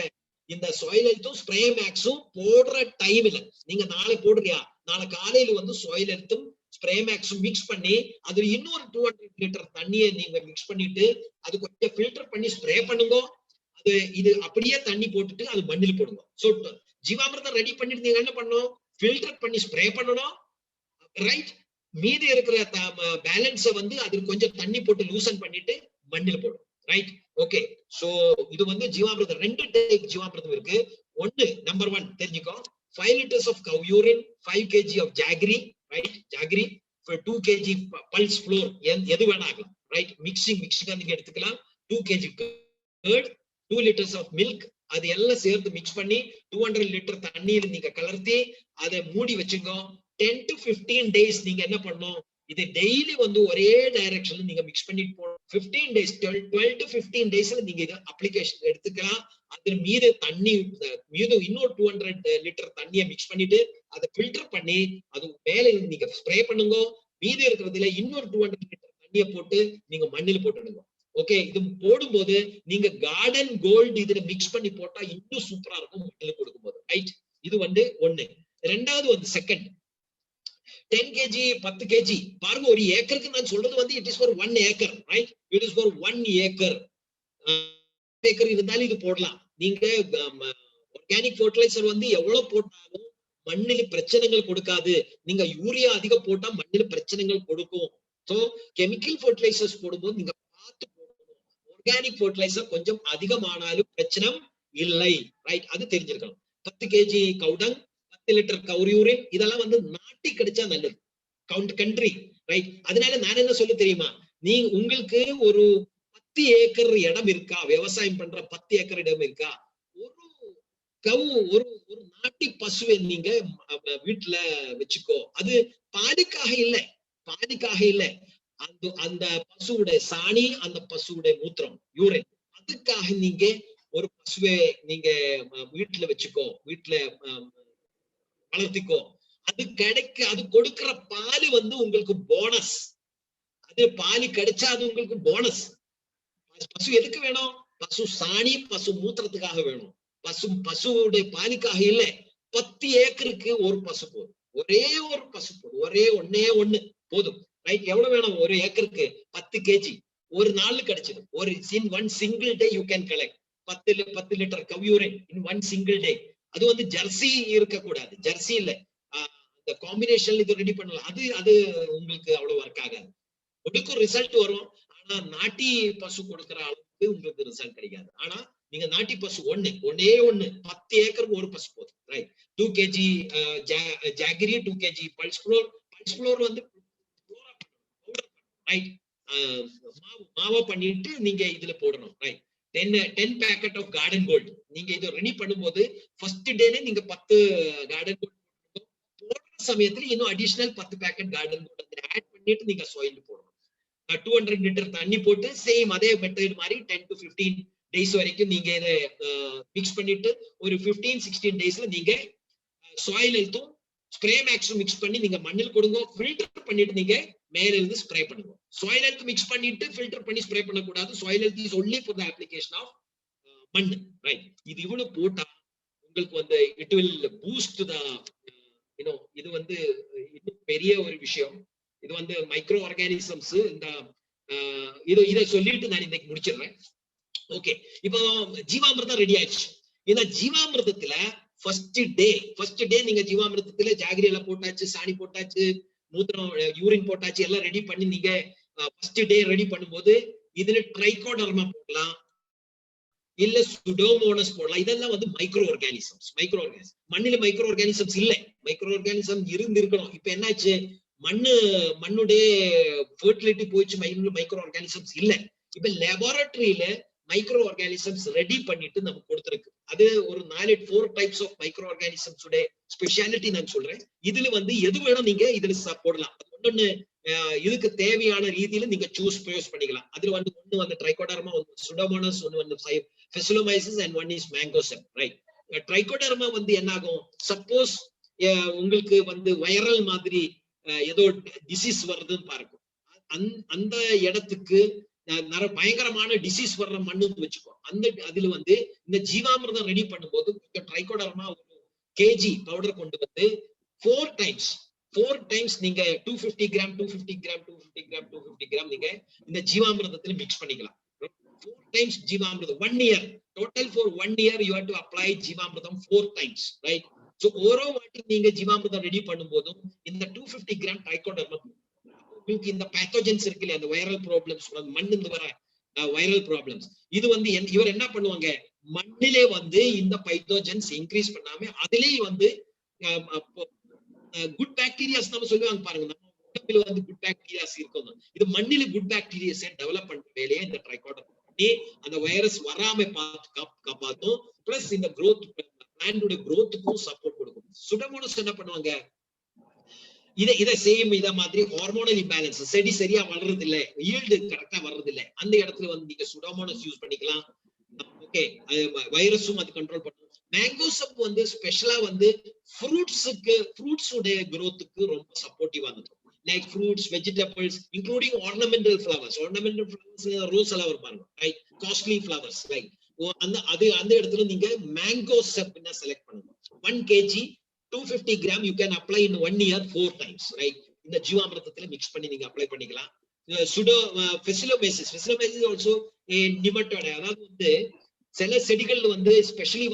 இந்த சாயில் ஹெல்த்தும் ஸ்ப்ரே மேக்ஸும் போடுற டைம் இல்ல. நீங்க நாளை போடுறியா, நாளை காலையில வந்து சாயில் ஹெல்த்தும் ஸ்ப்ரே மேக்ஸும் மிக்ஸ் பண்ணி அதுல இன்னொரு 200 லிட்டர் தண்ணியை நீங்க மிக்ஸ் பண்ணிட்டு அது கொஞ்சம் ஃபில்டர் பண்ணி ஸ்ப்ரே பண்ணுங்க. இது அப்படியே தண்ணி போட்டுட்டு அது மண்ணில் போடுங்க. சோ ஜீவாமிர்தம் ரெடி பண்ணிட்டு நீங்க என்ன பண்ணணும், ஃபில்டர் பண்ணி ஸ்ப்ரே பண்ணணும், ரைட்? மீதி இருக்கிற பேலன்ஸை வந்து அதுக்கு கொஞ்சம் தண்ணி போட்டு லூசன் பண்ணிட்டு மண்ணில் போடும், ரைட்? ஓகே. சோ இது வந்து ஜீவாமிர்தம் 2 டைப் ஜீவாமிர்தம் இருக்கு. நம்பர் 1 தெரிஞ்சுக்கோ, 5 liters of cow urine, 5 kg of jaggery, right? Jaggery for 2 kg pulse floor, எது வேணா ஆகலாம், ரைட்? மிக்சிங் நீங்க எடுத்துக்கலாம். 2 kg curd, 2 liters of milk, அது எல்லாம் சேர்த்து மிக்ஸ் பண்ணி 200 லிட்டர் தண்ணீர் நீங்க கலர்த்தி அதை மூடி வச்சுங்க. 10 to 15 days நீங்க என்ன பண்ணணும், இது டெய்லி வந்து ஒரே டைரக்ஷன்ல நீங்க மிக்ஸ் பண்ணிட்டு போகணும். 15 days 12 to 15 daysல நீங்க இது அப்ளிகேஷன் எடுத்துக்கலாம். அதுல மீது இன்னொரு 200 லிட்டர் தண்ணியை மிக்ஸ் பண்ணிட்டு அதை ஃபில்டர் பண்ணி அது மேல நீங்க ஸ்ப்ரே பண்ணுங்க. மீதி இருக்கிறதுல இன்னொரு 200 லிட்டர் தண்ணியை போட்டு நீங்க மண்ணில் போட்டுடுங்க. ஓகே. இது போடும்போது நீங்க கார்டன் கோல்டு இதுல மிக்ஸ் பண்ணி போட்டா இன்னும் சூப்பரா இருக்கும் மண்ணில் கொடுக்கும்போது, ரைட்? இது வந்து 1. ரெண்டாவது வந்து செகண்ட் 10 kg 10 kg பாருங்க. ஒரு ஏக்கருக்கு நான் சொல்றது வந்து it is for 1 acre, right? It is for 1 acre. Acre இருந்தாலும் இது போடலாம். நீங்க ஆர்கானிக் ஃபெர்டிலைசர் வந்து எவ்வளவு போட்டாலும் மண்ணில பிரச்சனைகள் கொடுக்காது. நீங்க யூரியா அதிகம் போட்டா மண்ணில பிரச்சனைகள் கொடுக்கும். சோ கெமிக்கல் ஃபெர்டிலைசர்ஸ் போடும்போது நீங்க பார்த்து போடணும். ஆர்கானிக் ஃபெர்டிலைசர் கொஞ்சம் அதிகமானாலும் பிரச்சனை இல்லை, ரைட்? அது தெரிஞ்சிருக்கணும். 10 kg கவுடங், 10 லிட்டர் கவு யூரின், இதெல்லாம் வந்து நாட்டி கிடைச்சா நல்லது, கண்ட்ரி, ரைட்? அதனால நான் என்ன சொல்ல தெரியுமா, நீங்க உங்களுக்கு ஒரு 10 ஏக்கர் இடம் இருக்கா, விவசாயம் பண்ற 10 ஏக்கர் இடம் இருக்கா, ஒரு நாட்டி பசுவை நீங்க வீட்டுல வச்சுக்கோ. அது பாலுக்காக இல்ல, அந்த பசுவுடைய சாணி, அந்த பசுவுடைய மூத்திரம், யூரின், அதுக்காக நீங்க ஒரு பசுவை நீங்க வீட்டுல வச்சுக்கோ, வீட்டுல வளர்த்திக்கோ. அது கொடுக்கிற பால் உங்களுக்கு போனஸ். அது பால் கிடைச்சா அது உங்களுக்கு போனஸ். பசு எதுக்கு வேணும்? பசு சாணி, பசு மூத்திரத்துக்காக வேணும். பசுவுடைய பாலுக்காக இல்ல. 10 ஏக்கருக்கு ஒரு பசு போதும், ஒரே ஒரு பசு போதும், ஒன்னே ஒண்ணு போதும். ரைட்? எவ்வளவு வேணும்? ஒரு ஏக்கருக்கு 10 kg ஒரு நாள் கிடைச்சிடும். in one single day you can collect 10 litre cow urine in one single day. அது ஜெர்சி இருக்கக்கூடாது, ஜெர்சி இல்ல, இந்த காம்பினேஷன்ல இது ரெடி பண்ணலாம். அது உங்களுக்கு அவ்வளவு ஒர்க் ஆகாது. கொடுக்கும் ரிசல்ட் வரும், ஆனா நாட்டி பசு கொடுக்கிற அளவுக்கு உங்களுக்கு ரிசல்ட் கிடைக்காது. ஆனா நீங்க நாட்டி பசு ஒன்னே ஒண்ணு 10 ஏக்கருக்கு ஒரு பசு போதும். Right? 2 kg jaggery, 2 kg pulse flour. Pulse flour right, மாவா பண்ணிட்டு நீங்க இதுல போடணும். Right? 10 packet of garden gold நீங்க இதை ரெடி பண்ணும்போது ஃபர்ஸ்ட் டேனே நீங்க 10 கார்டன் கோல்டு போடுற சமயத்துல இன்னும் additional 10 packet garden gold add பண்ணிட்டு நீங்க சாயில் போடணும். 200 லிட்டர் தண்ணி போட்டு சேம் அதே மெத்தட் மாதிரி 10 to 15 டேஸ் வரைக்கும் நீங்க இதை மிக்ஸ் பண்ணிட்டு ஒரு 15-16 டேஸ்ல நீங்க சாயில் ஹெல்த்தும் ஸ்ப்ரே மேக்ஸும் மிக்ஸ் பண்ணி நீங்க மண்ணில் கொடுங்க. ஃபில்டர் பண்ணிட்டு நீங்க மேல இருந்து ஸ்ப்ரே பண்ணுங்க. சாயில் ஹெல்த் மிக்ஸ் பண்ணிட்டு ஃபில்டர் பண்ணி ஸ்ப்ரே பண்ணக்கூடாது. Soil health is only for the application of மண். ரைட்? இது இவ்வளவு போட்டா உங்களுக்கு இட் வில் பூஸ்ட் தி இது இன்னும் பெரிய ஒரு விஷயம். இது மைக்ரோ ஆர்கானிசம்ஸ். இதை சொல்லிட்டு நான் இன்னைக்கு முடிச்சிடுறேன். ஓகே, இப்போ ஜீவாமிர்தம் ரெடி ஆயிடுச்சு. இந்த ஜீவாமிர்தத்துல ஃபர்ஸ்ட் டே நீங்க ஜீவாமிர்தத்துல ஜாகிரி எல்லாம் போட்டாச்சு, சாணி போட்டாச்சு, மூத்திரம் யூரின் போட்டாச்சு, எல்லாம் ரெடி பண்ணி நீங்க ஃபர்ஸ்ட் டே ரெடி பண்ணும்போது இதுல ட்ரைகோடர்மா போடலாம், இல்ல சுடோமோனஸ் போடலாம். இதெல்லாம் மைக்ரோ ஆர்கானிசம்ஸ். மண்ணில மைக்ரோ ஆர்கானிசம்ஸ் இல்ல, மைக்ரோ ஆர்கானிசம் இருக்கணும். இப்ப என்னாச்சு, மண்ணுடைய ஃபெர்டிலிட்டி போயிடுச்சு, மைக்ரோ ஆர்கானிசம்ஸ் இல்ல. இப்ப லேபரட்டரியில மைக்ரோ ஆர்கானிசம்ஸ் ரெடி பண்ணிட்டு நமக்கு கொடுத்திருக்கு. அது ஒரு 4 டைப்ஸ் ஆஃப் மைக்ரோ ஆர்கானிசம்ஸ் உடைய ஸ்பெஷாலிட்டி நான் சொல்றேன். இதுல எது வேணும் நீங்க இதுல போடலாம். ஒண்ணு இதுக்கு தேவையான ரீதியில நீங்க யூஸ் பண்ணிக்கலாம். அதுல ஒண்ணு ட்ரைகோடர்மா, ஒன்னு சுடோமோனஸ், ஒன்னு paecilomyces and one is mancozeb. Right? Trichoderma என்ன ஆகும், சப்போஸ் உங்களுக்கு வைரல் மாதிரி ஏதோ டிசீஸ் வருதுன்னு பாருங்க, அந்த இடத்துக்கு பயங்கரமான டிசீஸ் வர்ற மண்ணுன்னு வச்சுக்கோ. அதுல இந்த ஜீவாமிர்தம் ரெடி பண்ணும்போது ட்ரைகோடர்மா ஒரு kg பவுடர் கொண்டு 4 டைம்ஸ் நீங்க 250 கிராம் நீங்க இந்த ஜீவாமிர்தத்துல மிக்ஸ் பண்ணிக்கலாம். 4 டைம்ஸ் ஜீவாமிர்தம் 1 year total for 1 year you have to apply jeevamrutham 4 times. Right? So ஓரோ வாட்டி நீங்க ஜீவாமிர்தம் ரெடி பண்ணும்போதும் இந்த 250 கிராம் ட்ரைகோடர்மா உங்களுக்கு இந்த பேத்தோஜன்ஸ் இருக்கு இல்லையா, அந்த வைரல் ப்ராப்ளம்ஸ், மண்ணிலிருந்து வர வைரல் ப்ராப்ளம்ஸ், இது இவர் என்ன பண்ணுவாங்க, மண்ணிலே இந்த பைத்தோஜன்ஸ் இன்க்ரீஸ் பண்ணாம அதிலேயே குட் பாக்டீரியாஸ் நம்ம சொல்லுவாங்க பாருங்க, நம்ம உடம்புல குட் பாக்டீரியாஸ் இருக்கும். இது மண்ணில குட் பாக்டீரியாஸை டெவலப் பண்ற வேலையை இந்த ட்ரைகோடர்மா பண்ணி அந்த வைரஸ் வராம காப்பாத்தும். பிளஸ் இந்த growth பிளான்டோட growthக்கும் சப்போர்ட் கொடுக்கும். சுடோமோனஸ் என்ன பண்ணுவாங்க, இதை செய்யும் இத மாதிரி ஹார்மோனல் இம்பேலன்ஸ், செடி சரியா வளர்றது இல்ல, ஈல்டு கரெக்டா வர்றது இல்ல, அந்த இடத்துல நீங்க சுடோமோனஸ் யூஸ் பண்ணிக்கலாம். ஓகே, வைரஸும் அது கண்ட்ரோல் பண்ணும். மேங்கோசெப் ஸ்பெஷலா ஃப்ரூட்ஸ் உடைய growthக்கு ரொம்ப சப்போர்ட்டிவா இருக்கும். Like fruits, vegetables, including ornamental flowers. Rose எல்லாம் பாருங்க, ரைட்? Costly flowers. ரைட்? அந்த இடத்துல நீங்க மேங்கோசெப் செலக்ட் பண்ணுங்க. 1 kg 250 gram you can apply in 1 year 4 times. Right? இந்த ஜீவாமிர்தத்துல மிக்ஸ் பண்ணி நீங்க அப்ளை பண்ணிக்கலாம். ஃபெசிலோமைசிஸ் ஆல்சோ a nematode. அதாவது சில செடிகள் ஸ்பெஷலி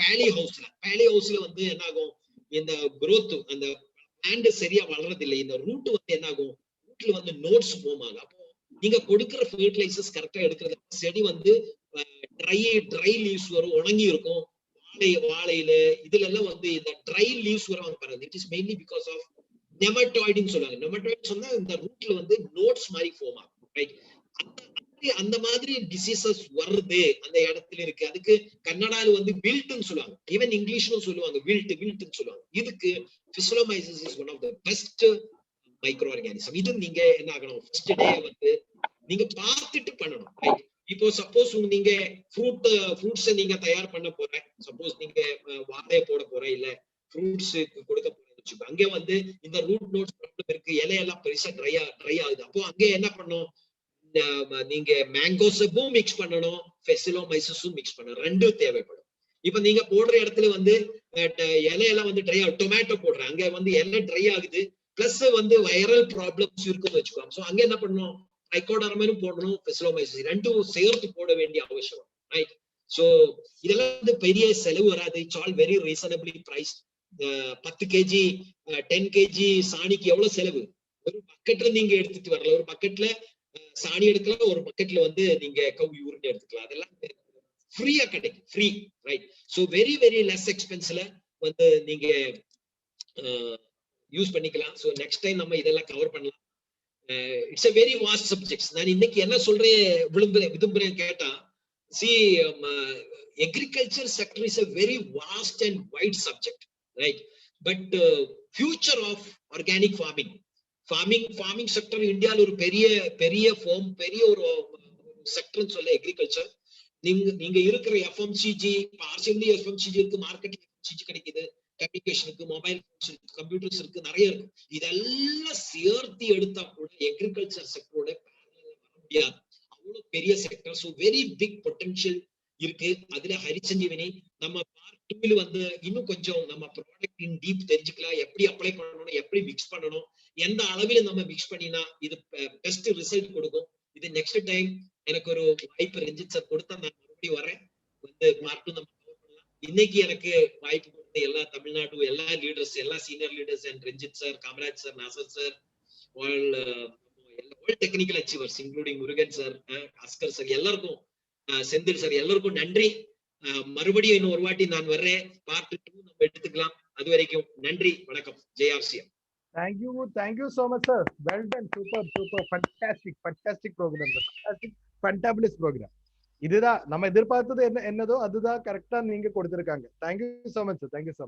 பேலி ஹவுஸ்ல என்ன ஆகும், இந்த growth அந்த பிளான்ட் சரியா வளர்றது இல்லை. இந்த ரூட் என்ன ஆகும், ரூட்ல நோட்ஸ் ஃபார்ம் ஆகும். அப்போ நீங்க கொடுக்கிற ஃபெர்டிலைசர்ஸ் கரெக்டா எடுக்கிறது, செடி ட்ரை லீவ்ஸ் வரும், உணங்கி இருக்கும். வாழையில இதுல எல்லாம் இந்த ட்ரை லீவ்ஸ் வரும் பாருங்க. It is mainly because of நெமட்டாய்டுன்னு சொல்லுவாங்க. நெமட்டாய்டு சொன்னா இந்த ரூட்ல நோட்ஸ் மாதிரி ஃபார்ம் ஆகும். ரைட்? அந்த அந்த மாதிரி டிசீசஸ் வருது அந்த இடத்துல இருக்கு. அதுக்கு கன்னடால வந்து வில்ட்னு சொல்லுவாங்க, ஈவன் இங்கிலீஷ்லும் சொல்லுவாங்க வில்ட்னு சொல்லுவாங்க. இதுக்கு paecilomyces is one of the best micro organism. இது நீங்க என்ன ஆகணும், ஃபர்ஸ்ட் டே வந்து நீங்க பார்த்துட்டு பண்ணணும். ரைட்? இப்போ சப்போஸ் நீங்க ஃப்ரூட்ஸ் நீங்க தயார் பண்ண போற, சப்போஸ் நீங்க வாழைய போட போற இல்ல ஃப்ரூட்ஸ் கொடுக்க போறேன்னு வச்சுக்கோ, அங்க வந்து இந்த ரூட் நோட்ஸ் ப்ராப்ளம் இருக்கு, இலையெல்லாம் பெருசா ட்ரை ஆகுது. அப்போ அங்க என்ன பண்ணும், நீங்க மேங்கோசப்பும் மிக்ஸ் பண்ணணும், ஃபெசிலோமைசிஸும் மிக்ஸ் பண்ணணும், ரெண்டும் தேவைப்படும். இப்ப நீங்க போடுற இடத்துல வந்து இலையெல்லாம் வந்து ட்ரை ஆகும், டொமேட்டோ போடுறேன் அங்க வந்து இலை ட்ரை ஆகுது, பிளஸ் வந்து வைரல் ப்ராப்ளம்ஸ் இருக்குன்னு வச்சுக்கோங்க. சோ அங்க என்ன பண்ணணும், ட்ரைகோடர்மாவும் போடணும், ஃபெசிலோமைசிஸ் ரெண்டும் சேர்த்து போட வேண்டிய அவசியம். ரைட்? சோ இதெல்லாம் வந்து பெரிய செலவு வராது. It's all very reasonably price. 10 KG 10 KG சாணிக்கு எவ்வளவு செலவு? ஒரு பக்கெட்ல நீங்க எடுத்துட்டு வரல, ஒரு பக்கெட்ல சாணி எடுக்கலாம், ஒரு பக்கெட்ல வந்து நீங்க கவ் யூரின் எடுத்துக்கலாம். அதெல்லாம் ஃப்ரீயா கிடைக்கும், free. Right? So very very less எக்ஸ்பென்ஸ்ல வந்து நீங்க யூஸ் பண்ணிக்கலாம். சோ நெக்ஸ்ட் டைம் நம்ம இதெல்லாம் கவர் பண்ணலாம். It's a very vast subjects. நான் இன்னைக்கு என்ன சொல்றேன் விரும்புறேன் கேட்டா, see agriculture sector is a very vast and wide subject, right? But future of organic farming sector இந்தியால ஒரு பெரிய ஃபார்ம், பெரிய ஒரு செக்டர்னு சொல்ல அக்ரிகல்ச்சர். நீங்க இருக்கிற எஃப்எம்சிஜி, பார்சியலி எஃப்எம்சிஜி இருக்கு, மார்க்கெட்ல எஃப்எம்சிஜி கிடைக்குது, கம்யூனிகேஷனுக்கு மொபைல் கம்ப்யூட்டர்ஸ் இருக்கு, நிறைய இருக்கு. இதெல்லாம் சேர்த்து எடுத்தா கூட அக்ரிகல்ச்சர் செக்டரோட வர முடியாது, அவ்வளவு பெரிய sector. So very big potential இருக்கு. அதுல ஹரிசஞ்சீவனி நம்ம பார்ட் 2ல வந்து இன்னும் கொஞ்சம் நம்ம ப்ராடக்ட் இன் டீப் தெரிஞ்சுக்கலாம், எப்படி அப்ளை பண்ணணும், எப்படி மிக்ஸ் பண்ணணும், எந்த அளவில் நம்ம மிக்ஸ் பண்ணினா இது பெஸ்ட் ரிசல்ட் கொடுக்கும். இது நெக்ஸ்ட் டைம் எனக்கு ஒரு வாய்ப்பு ரஞ்சித் சார் கொடுத்தா நான் மறுபடியும் வரேன், வந்து பார்ட் 2 நம்ம கவர் பண்ணலாம். இன்னைக்கு எனக்கு வாய்ப்பு கொடுத்த எல்லா தமிழ்நாடு எல்லா லீடர்ஸ், எல்லா senior leaders and Ranjith sir, Kamaraj sir, Nasser sir, all technical achievers including Murugan sir, Askar sir, எல்லாருக்கும், செந்தில் சார், எல்லாருக்கும் நன்றி. மறுபடியும் இன்னும் ஒரு வாட்டி நான் வர்றேன், பார்ட் 2 நம்ம எடுத்துக்கலாம். அது வரைக்கும் நன்றி, வணக்கம். ஜெயார்சியம். Thank you so much, sir. Well done. Super, fantastic program. Fantabulous program. இதுதான் நம்ம எதிர்பார்த்தது என்னதோ அதுதான் கரெக்டா நீங்க கொடுத்திருக்காங்க. Thank you so much, sir. Thank you so much.